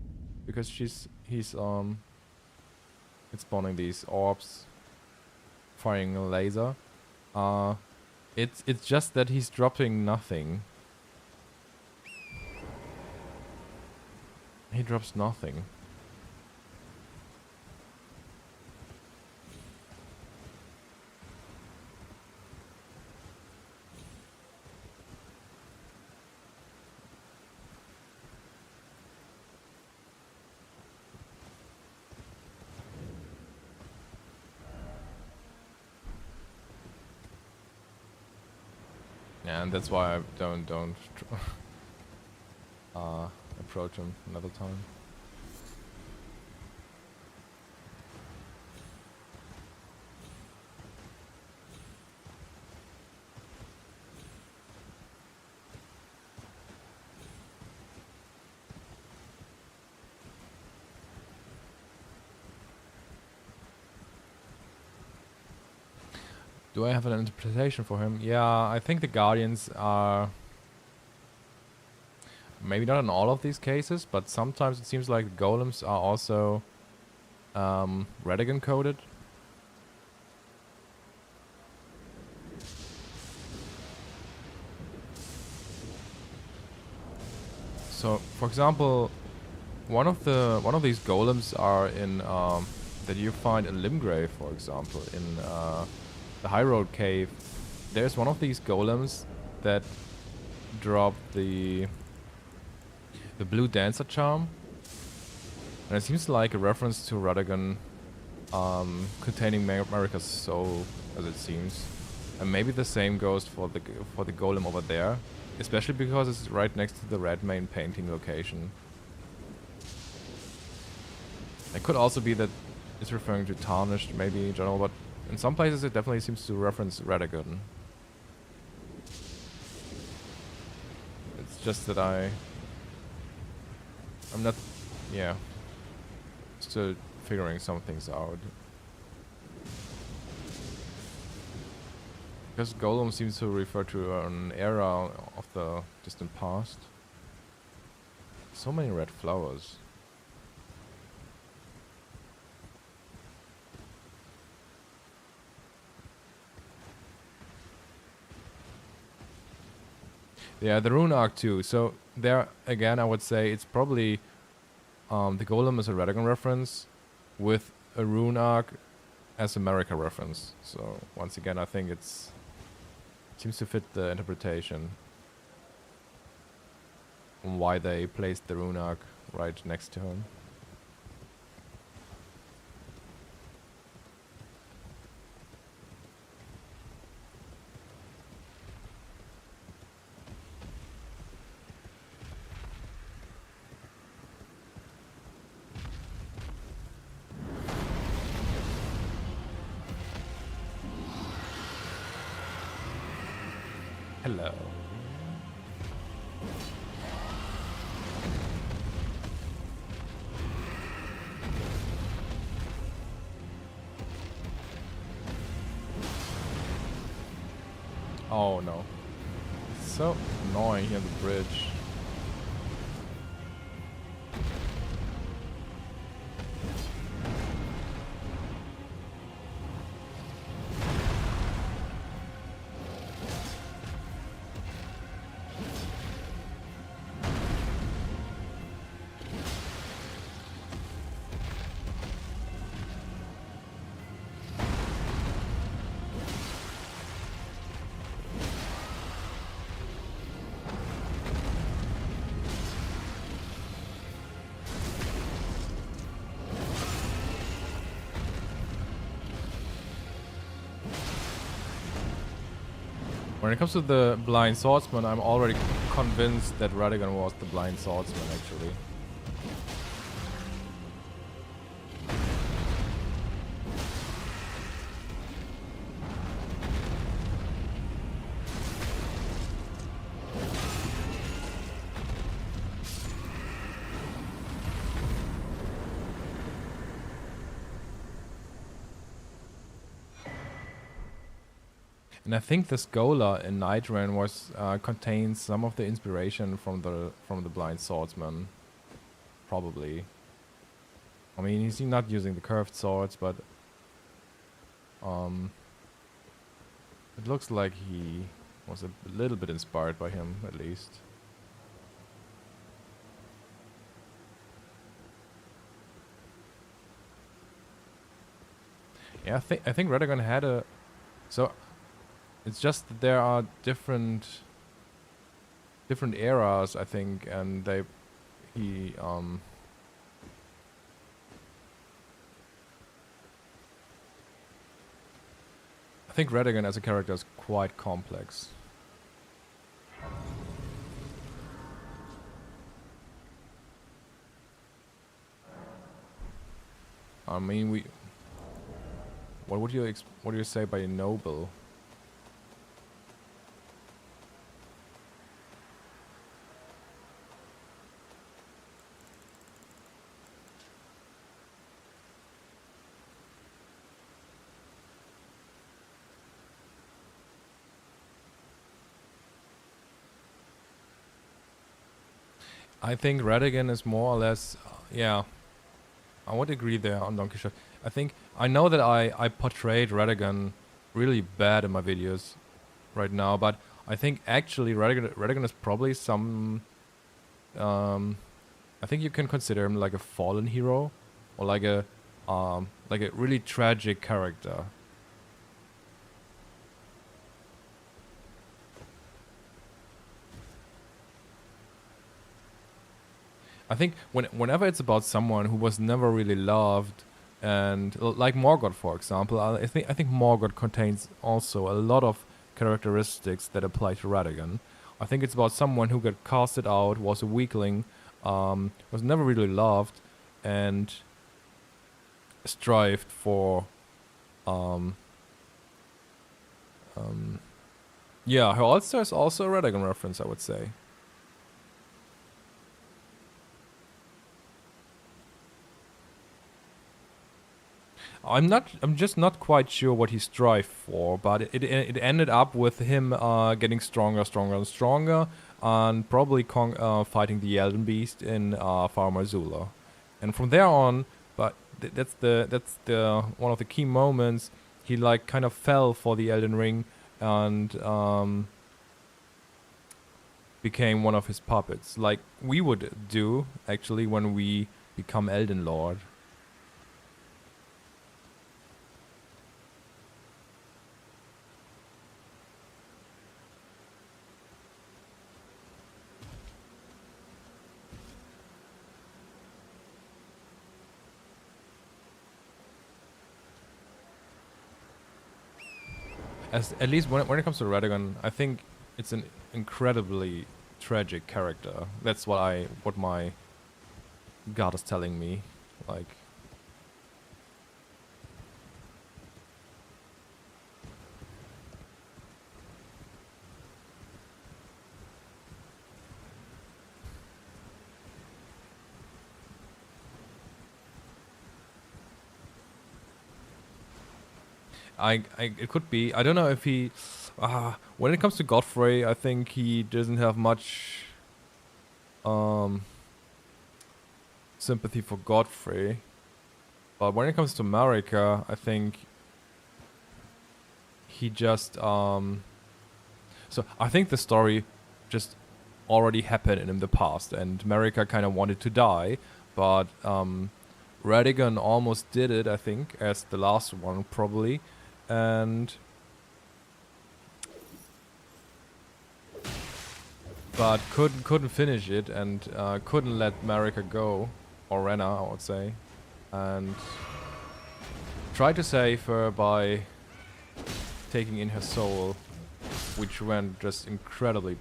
because he's it's spawning these orbs, firing a laser. It's just that he's dropping nothing. He drops nothing. Yeah, and that's why I don't approach him another time. Do I have an interpretation for him? Yeah, I think the Guardians are... Maybe not in all of these cases, but sometimes it seems like the Golems are also Radigan coded. So, for example, one of these Golems are in that you find in Limgrave, for example, in the High Road Cave. There's one of these Golems that drop the blue dancer charm, and it seems like a reference to Radagon containing Marika's soul, as it seems. And maybe the same goes for the golem over there, especially because it's right next to the red main painting location. It could also be that it's referring to Tarnished, maybe in general, but in some places it definitely seems to reference Radagon. It's just that I'm not, yeah, still figuring some things out. Because Golem seems to refer to an era of the distant past. So many red flowers. Yeah, the rune arc too. So there again, I would say it's probably the Golem is a Radagon reference with a rune arc as a Marika reference. So once again, I think it seems to fit the interpretation on why they placed the rune arc right next to him. Hello. Oh no. It's so annoying here on the bridge. When it comes to the blind swordsman, I'm already convinced that Radagon was the blind swordsman, actually. And I think the Scholar in Nightran was contains some of the inspiration from the blind swordsman, probably. I mean, he's not using the curved swords, but it looks like he was a little bit inspired by him, at least. Yeah, I think Radagon had a. So it's just that there are different eras, I think, and he I think Radagon as a character is quite complex. I mean, what do you say by noble? I think Radagon is more or less, yeah. I would agree there on Don Quixote. I know that I portrayed Radagon really bad in my videos right now, but I think actually Radagon is probably some. I think you can consider him like a fallen hero, or like a really tragic character. I think whenever it's about someone who was never really loved, and like Morgoth, for example, I think Morgoth contains also a lot of characteristics that apply to Radagon. I think it's about someone who got casted out, was a weakling, was never really loved, and strived for, um, yeah, her all-star is also a Radagon reference, I would say. I'm just not quite sure what he strived for, but it ended up with him getting stronger, stronger, and stronger, and probably fighting the Elden Beast in Far Marzula. And from there on, but that's the one of the key moments. He like kind of fell for the Elden Ring and became one of his puppets, like we would do actually when we become Elden Lord. At least when it comes to Radagon, I think it's an incredibly tragic character. That's what my god is telling me. Like, it could be. I don't know if he. When it comes to Godfrey, I think he doesn't have much um sympathy for Godfrey. But when it comes to Marika, I think he just so I think the story just already happened in the past, and Marika kind of wanted to die, but Radagon almost did it, I think, as the last one probably, and but couldn't finish it, and couldn't let Marika go, or Rena, I would say, and tried to save her by taking in her soul, which went just incredibly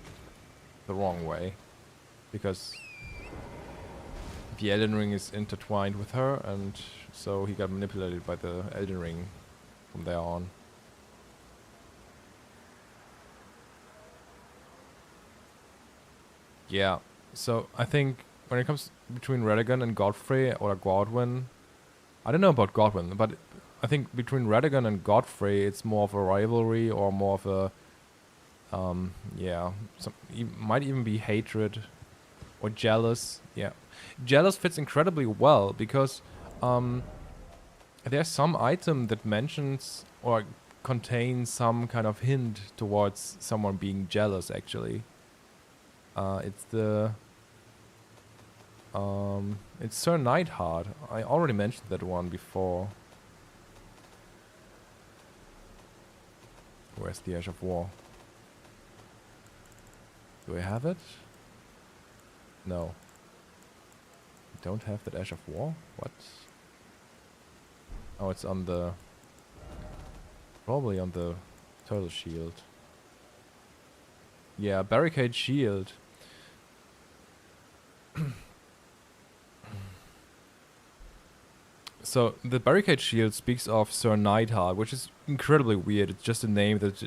the wrong way, because the Elden Ring is intertwined with her, and so he got manipulated by the Elden Ring from there on. Yeah, so I think when it comes between Radagon and Godfrey or Godwyn, I don't know about Godwyn, but I think between Radagon and Godfrey, it's more of a rivalry or more of a, yeah, might even be hatred or jealous. Yeah, jealous fits incredibly well because there's some item that mentions or contains some kind of hint towards someone being jealous. Actually, it's Sir Nightheart. I already mentioned that one before. Where's the Ash of War? Do I have it? No. I don't have that Ash of War? What? Oh, it's on the... Probably on the turtle shield. Yeah, barricade shield. So the barricade shield speaks of Sir Neidhart, which is incredibly weird. It's just a name that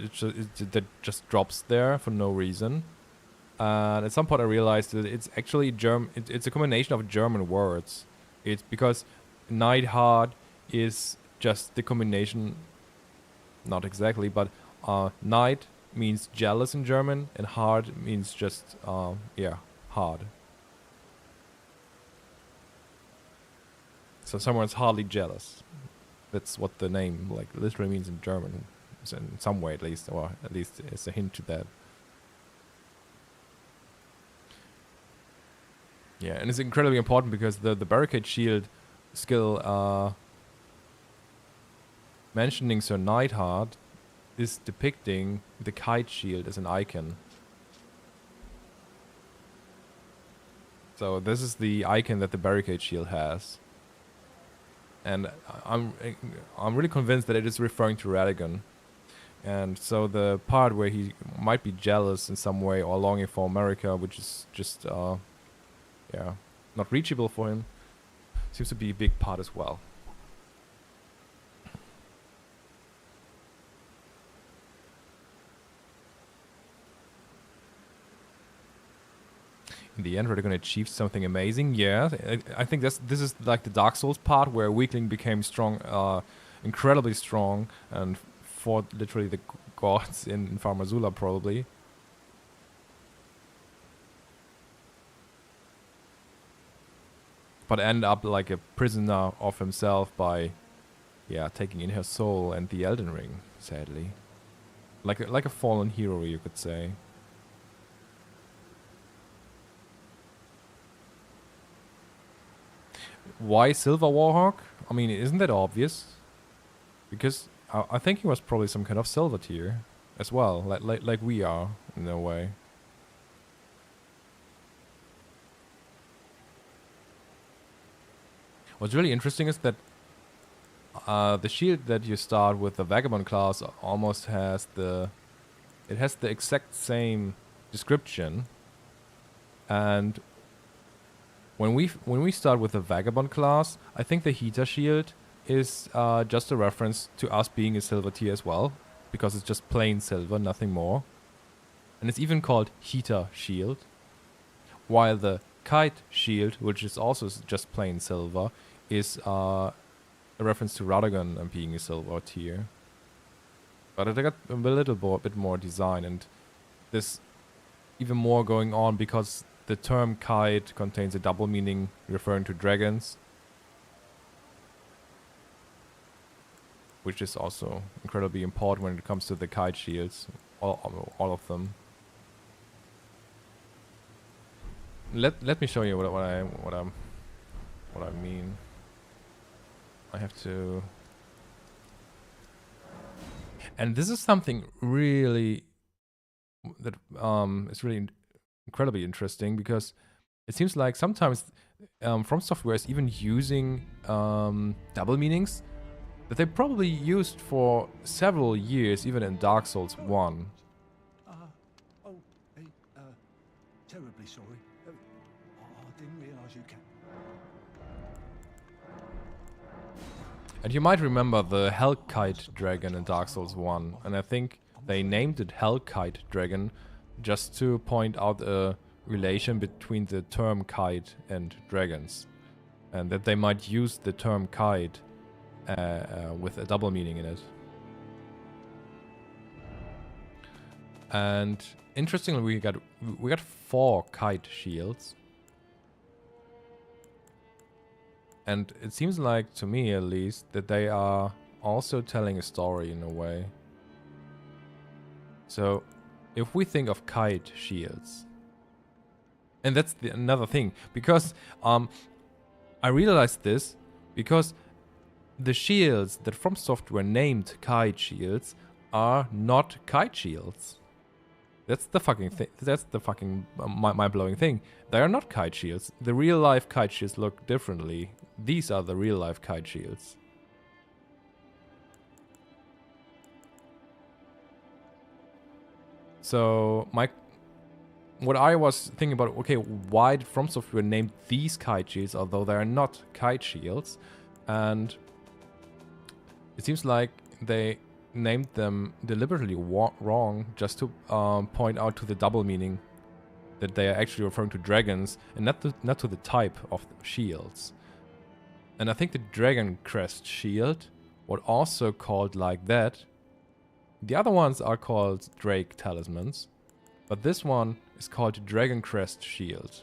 that just drops there for no reason. And at some point I realized that it's actually it's a combination of German words. It's because Neidhart is just the combination, not exactly, but Neid means jealous in German, and hard means just yeah, hard. So someone's hardly jealous. That's what the name like literally means in German, so in some way at least, or at least it's a hint to that. Yeah, and it's incredibly important because the barricade shield skill mentioning Sir Neidhart is depicting the kite shield as an icon. So this is the icon that the barricade shield has. And I'm really convinced that it is referring to Radigan. And so the part where he might be jealous in some way or longing for America, which is just yeah, not reachable for him, seems to be a big part as well. In the end, we're going to achieve something amazing. Yeah, I think this is like the Dark Souls part where Weakling became strong, incredibly strong, and fought literally the gods in Farmazula probably. But end up like a prisoner of himself by, yeah, taking in her soul and the Elden Ring, sadly. Like a fallen hero, you could say. Why Silver Warhawk? I mean, isn't that obvious? Because I think he was probably some kind of silver tier as well, like we are in a way. What's really interesting is that the shield that you start with the Vagabond class almost has the exact same description, and when we start with the Vagabond class, I think the Heater shield is just a reference to us being a silver tier as well, because it's just plain silver, nothing more. And it's even called Heater shield, while the Kite shield, which is also just plain silver, is a reference to Radagon and being a silver tier. But it got a bit more design, and there's even more going on because the term kite contains a double meaning referring to dragons, which is also incredibly important when it comes to the kite shields, all of them. Let me show you what I mean. I have to, and this is something really that is really incredibly interesting, because it seems like sometimes From Software is even using double meanings that they probably used for several years, even in Dark Souls 1. Terribly sorry. I didn't realize you can. And you might remember the Hellkite Dragon in Dark Souls 1, and I think they named it Hellkite Dragon just to point out a relation between the term kite and dragons, and that they might use the term kite with a double meaning in it. And interestingly, we got 4 kite shields, and it seems like, to me at least, that they are also telling a story in a way. So if we think of kite shields, and that's another thing, because I realized this because the shields that From Software named kite shields are not kite shields. That's the fucking thing. That's the fucking mind-blowing thing. They are not kite shields. The real-life kite shields look differently. These are the real-life kite shields. So what I was thinking about, okay, why did From Software name these kite shields, although they are not kite shields? And it seems like they named them deliberately wrong, just to point out to the double meaning that they are actually referring to dragons and not to the type of the shields. And I think the Dragon Crest shield was also called like that. The other ones are called Drake Talismans, but this one is called Dragon Crest Shield.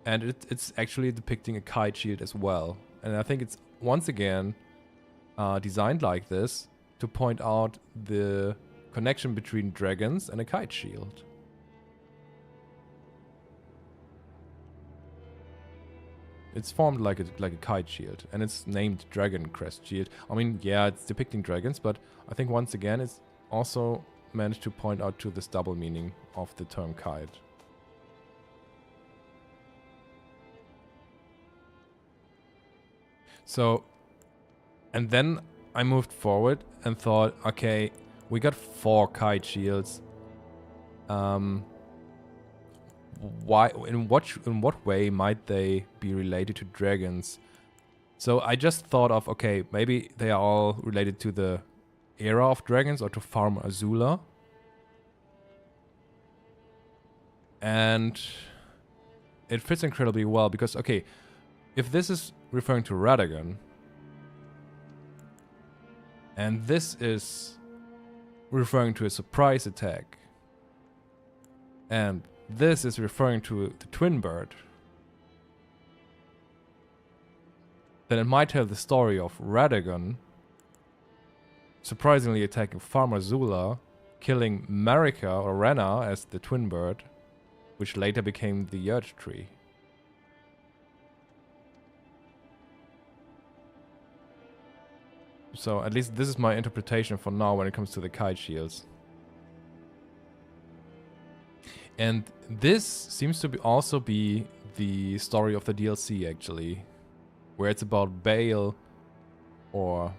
And it's actually depicting a kite shield as well. And I think it's once again designed like this to point out the connection between dragons and a kite shield. It's formed like a kite shield, and it's named Dragon Crest Shield. I mean, yeah, it's depicting dragons, but I think once again it's also meant to point out to this double meaning of the term kite. So, and then I moved forward and thought, okay, we got 4 kite shields. Why? In what way might they be related to dragons? So I just thought of, okay, maybe they are all related to the era of dragons or to Farm Azula. And it fits incredibly well because, okay, if this is referring to Radagon, and this is referring to a surprise attack, and this is referring to the Twin Bird, then it might tell the story of Radagon surprisingly attacking Farm Azula, killing Marika or Rena as the Twin Bird, which later became the Urge Tree. So at least this is my interpretation for now when it comes to the kite shields. And this seems to also be the story of the DLC actually, where it's about Bale or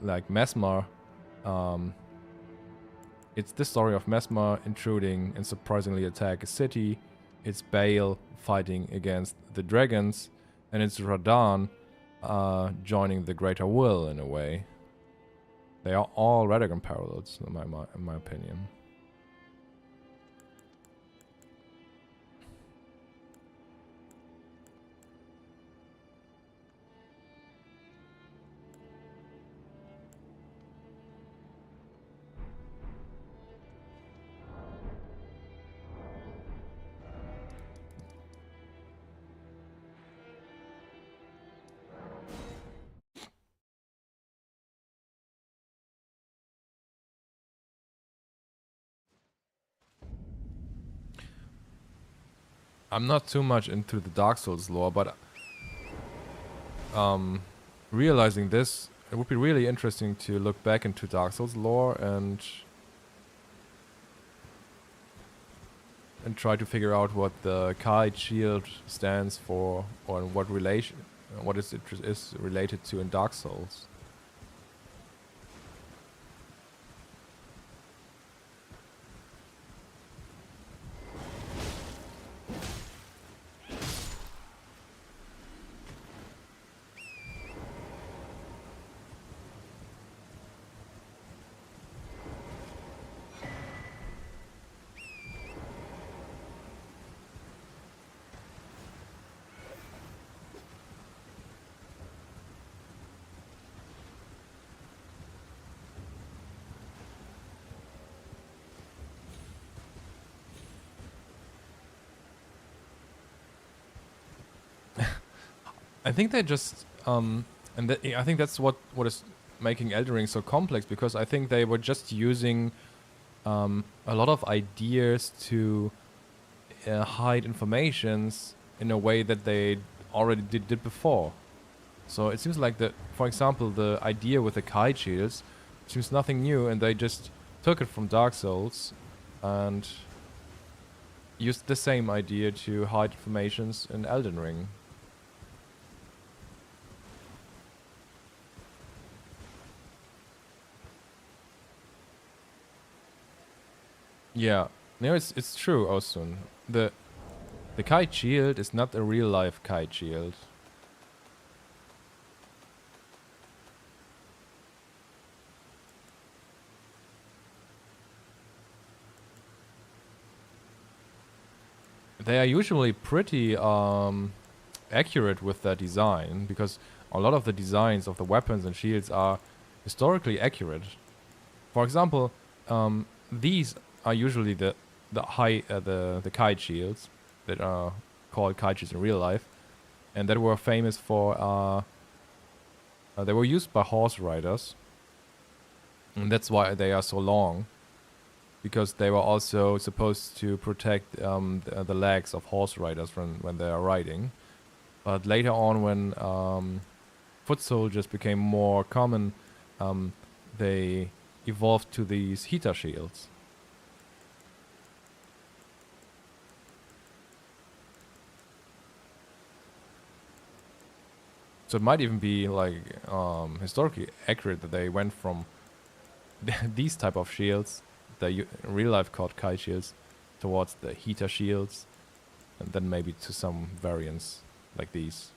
like Mesmer. It's the story of Mesmer intruding and surprisingly attack a city. It's Bale fighting against the dragons, and it's Radahn joining the Greater Will in a way. They are all Radagon parallels in my opinion. I'm not too much into the Dark Souls lore, but realizing this, it would be really interesting to look back into Dark Souls lore and try to figure out what the kite shield stands for, or in what relation, what is related to in Dark Souls. I think they just I think that's what is making Elden Ring so complex, because I think they were just using a lot of ideas to hide informations in a way that they already did before. So it seems like for example, the idea with the kite shields seems nothing new, and they just took it from Dark Souls and used the same idea to hide formations in Elden Ring. Yeah, no, it's true, Osun. The kite shield is not a real life kite shield. They are usually pretty accurate with their design, because a lot of the designs of the weapons and shields are historically accurate. For example, these are usually the kite shields that are called kite shields in real life, and that were famous for they were used by horse riders, and that's why they are so long, because they were also supposed to protect the legs of horse riders when they are riding. But later on, when foot soldiers became more common, they evolved to these heater shields. So it might even be like historically accurate that they went from these type of shields, the in real life called kite shields, towards the heater shields, and then maybe to some variants like these.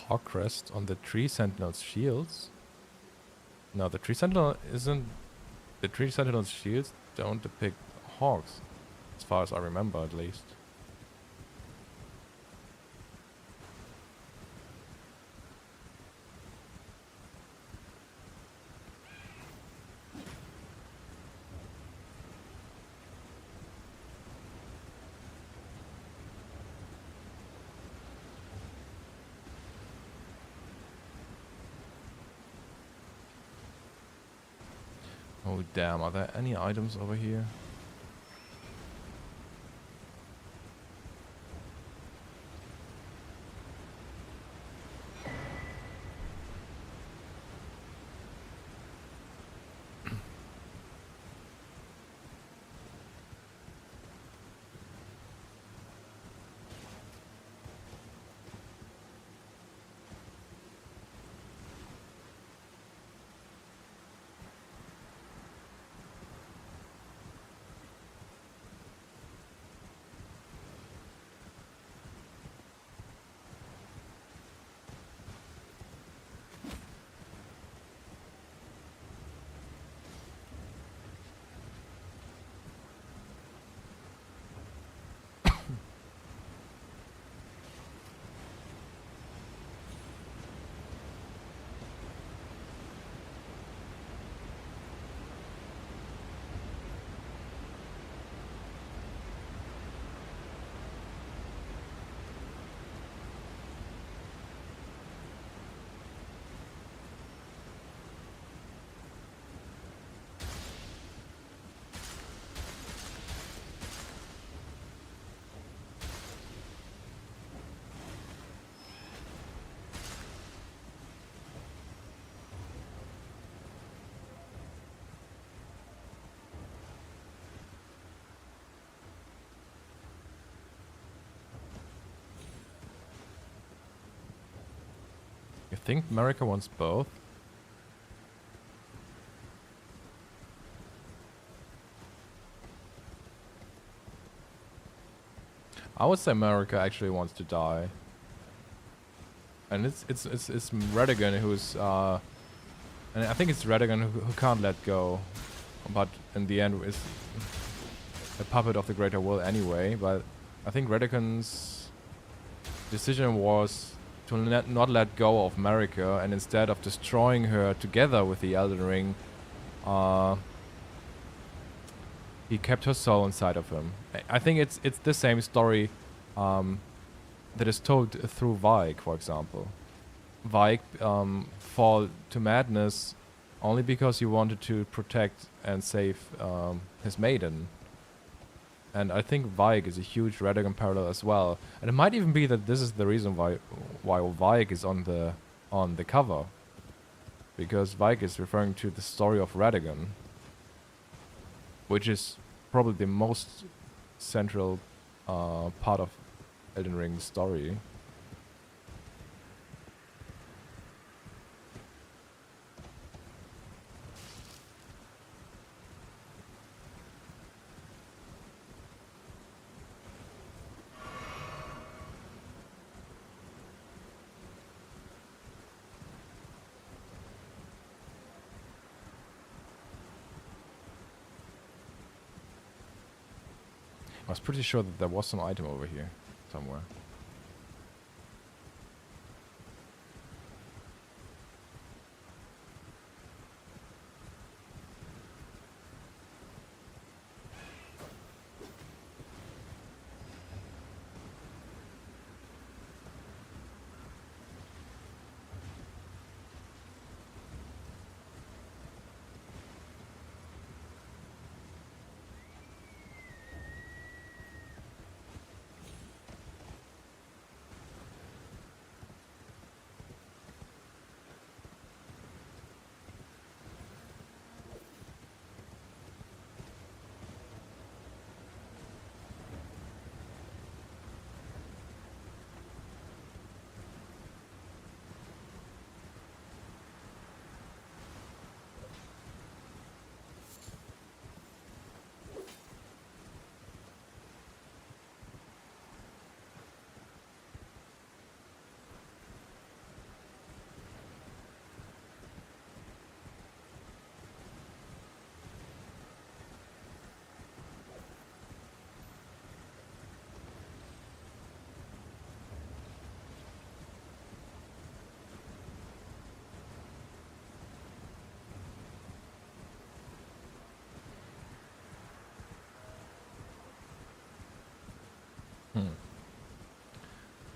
Hawk crest on the tree sentinel's shields. No, the tree sentinel isn't. The tree sentinel's shields don't depict hawks, as far as I remember, at least. Oh damn, are there any items over here? You think America wants both? I would say America actually wants to die, and it's Redigan who's and I think it's Redigan who can't let go, but in the end is a puppet of the greater will anyway. But I think Redigan's decision was to not let go of America, and instead of destroying her together with the Elden Ring, he kept her soul inside of him. I think it's the same story that is told through Vaik, for example. Vike fall to madness only because he wanted to protect and save his maiden. And I think Vike is a huge Radagon parallel as well. And it might even be that this is the reason why Vike is on the cover. Because Vike is referring to the story of Radagon, which is probably the most central part of Elden Ring's story. I was pretty sure that there was some item over here somewhere.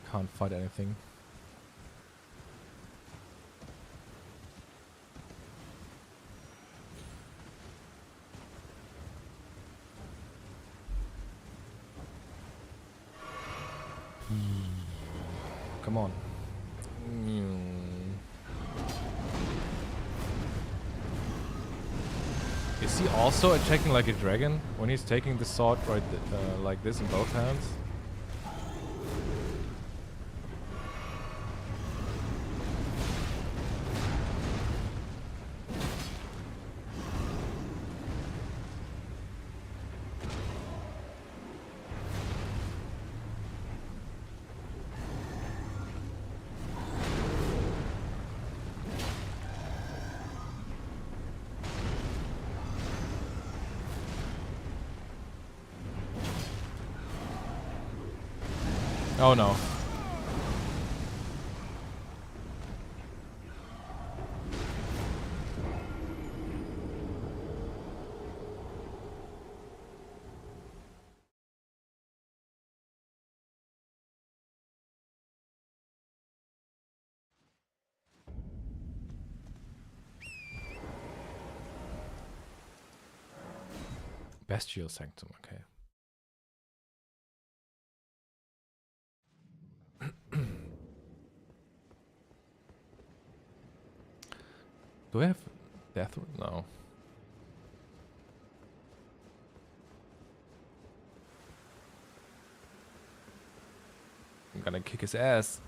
Can't fight anything. Come on. Is he also attacking like a dragon when he's taking the sword right like this in both hands? Oh no. Bestial Sanctum, okay. Do I have death? No. I'm gonna kick his ass.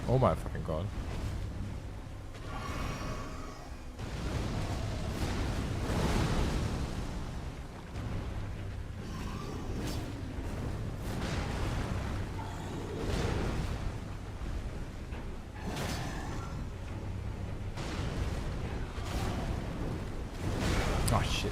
Oh my fucking god. Oh shit.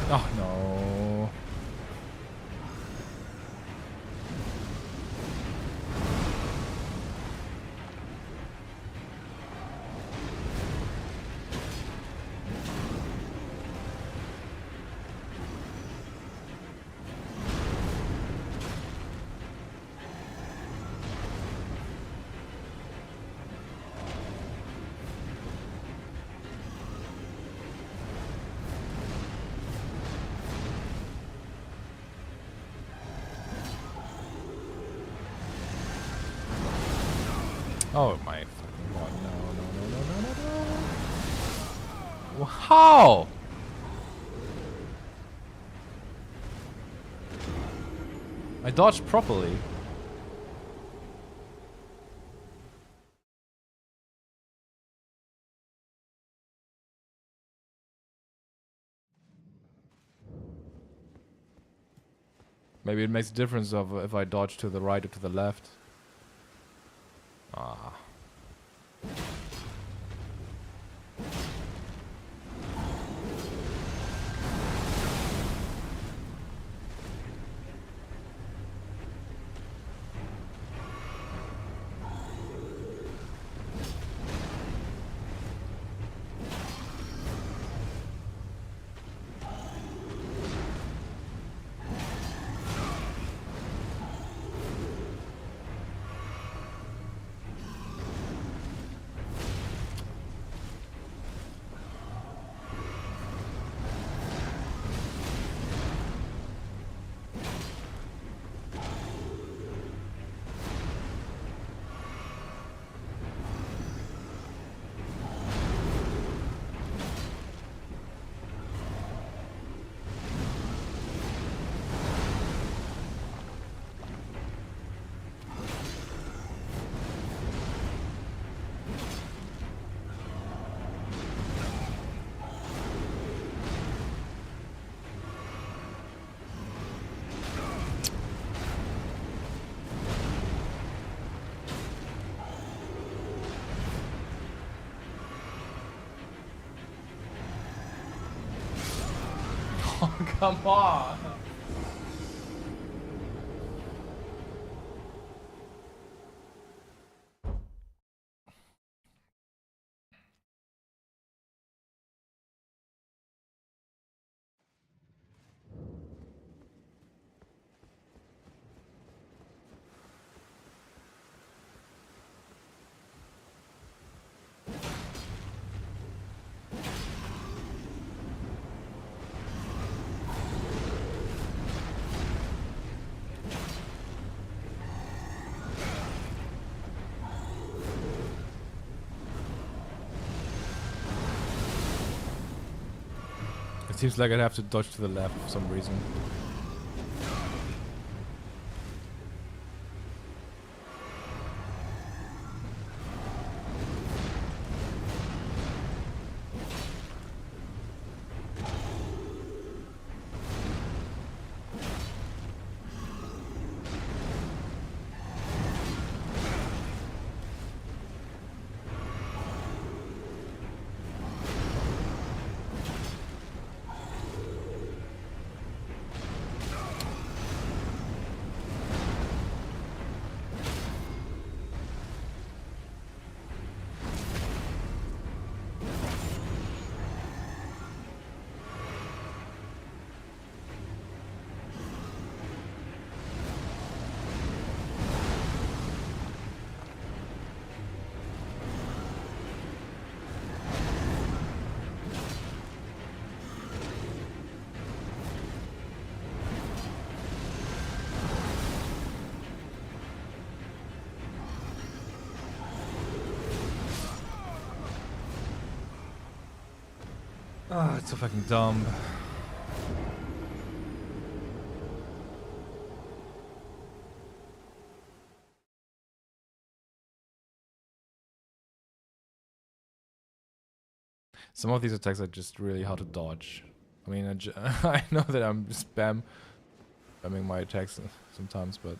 Oh no. Oh my fucking god, no, no, no, no, no, no, no. How? I dodged properly. Maybe it makes a difference of if I dodge to the right or to the left. Ah. Oh, come on. It seems like I'd have to dodge to the left for some reason. Oh, it's so fucking dumb. Some of these attacks are just really hard to dodge. I mean, I know that I'm spamming my attacks sometimes, but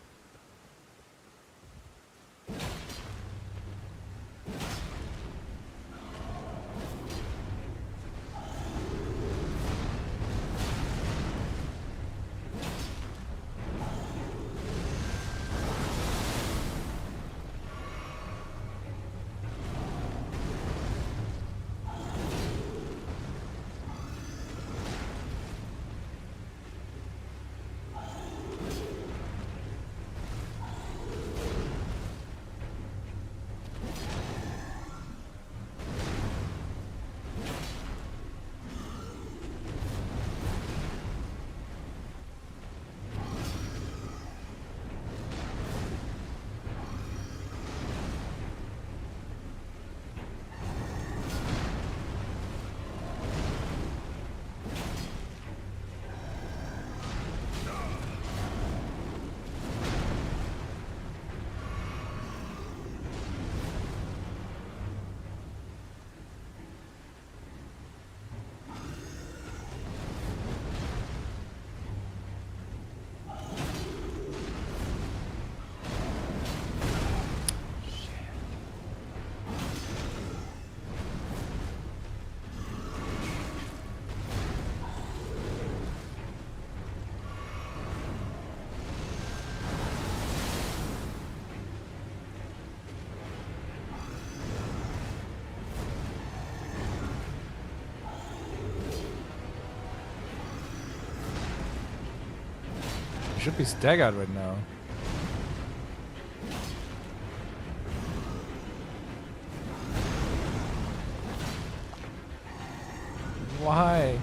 I should be staggered right now. Why?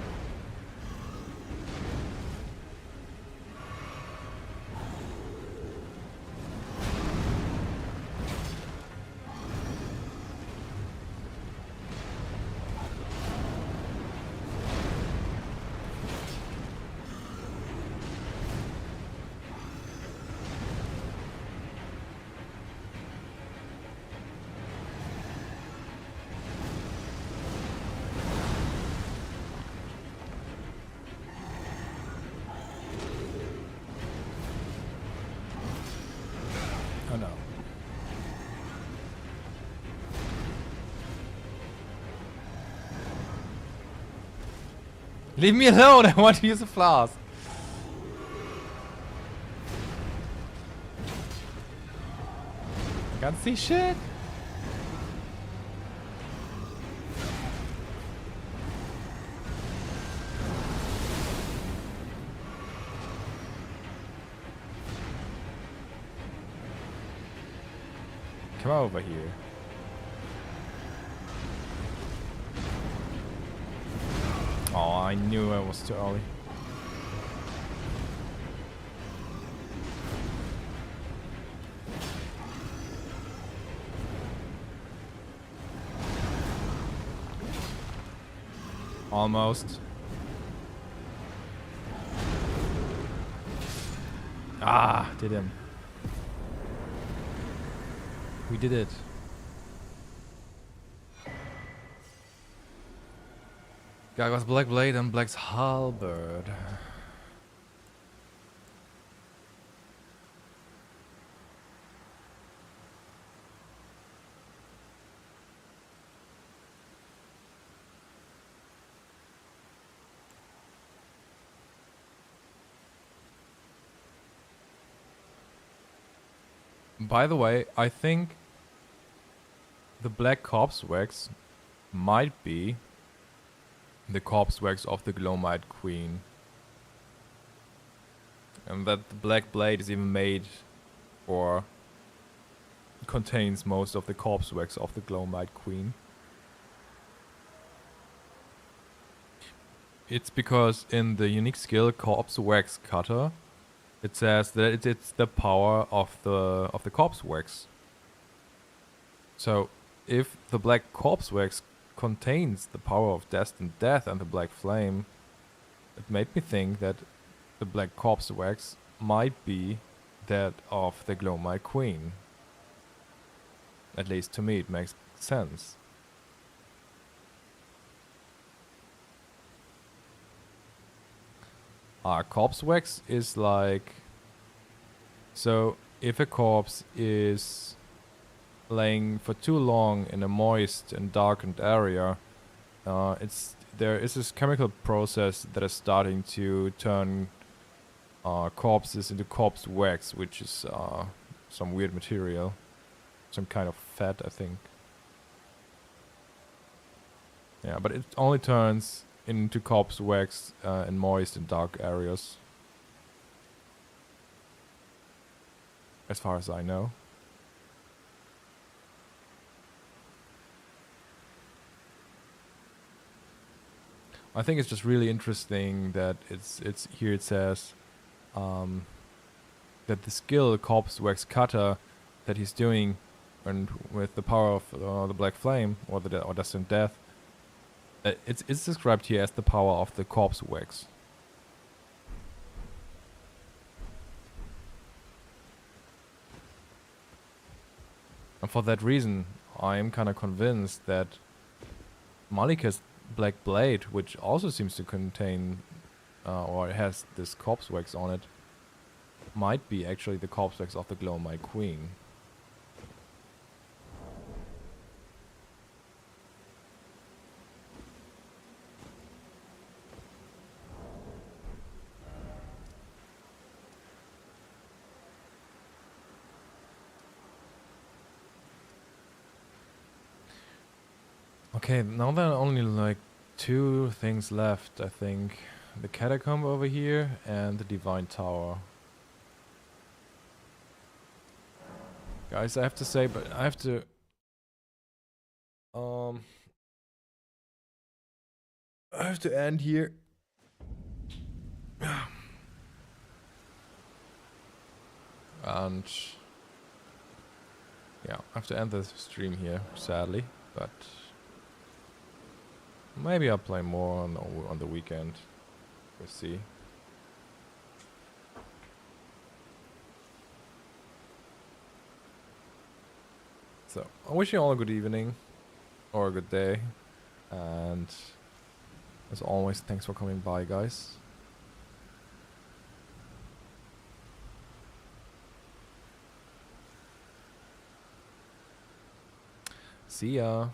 Oh no. Leave me alone, I want to use a flask. Can't see shit. Come over here. Oh, I knew I was too early. Almost. Ah, did him. We did it. Guy was Black Blade and Black's Halberd. By the way, I think the black corpse wax might be the corpse wax of the Glowmite Queen. And that the black blade is even made or contains most of the corpse wax of the Glowmite Queen. It's because in the unique skill Corpse Wax Cutter, it says that it's the power of the corpse wax. So if the black corpse wax contains the power of destined death and the black flame, it made me think that the black corpse wax might be that of the Glowmite Queen. At least to me it makes sense. Corpse wax is like... So, if a corpse is laying for too long in a moist and darkened area, there is this chemical process that is starting to turn corpses into corpse wax, which is some weird material. Some kind of fat, I think. Yeah, but it only turns into corpse wax in moist and dark areas. As far as I know. I think it's just really interesting that it's here it says that the skill corpse wax cutter that he's doing, and with the power of the black flame or or destined death, it's described here as the power of the corpse wax. And for that reason, I am kind of convinced that Malika's black blade, which also seems to contain or has this corpse wax on it, might be actually the corpse wax of the Glowmite Queen. Okay, now there are only like 2 things left, I think. The catacomb over here and the divine tower. Guys, I have to say, but I have to... I have to end here. And... yeah, I have to end the stream here, sadly, but... maybe I'll play more on the weekend. We'll see. So, I wish you all a good evening. Or a good day. And... as always, thanks for coming by, guys. See ya.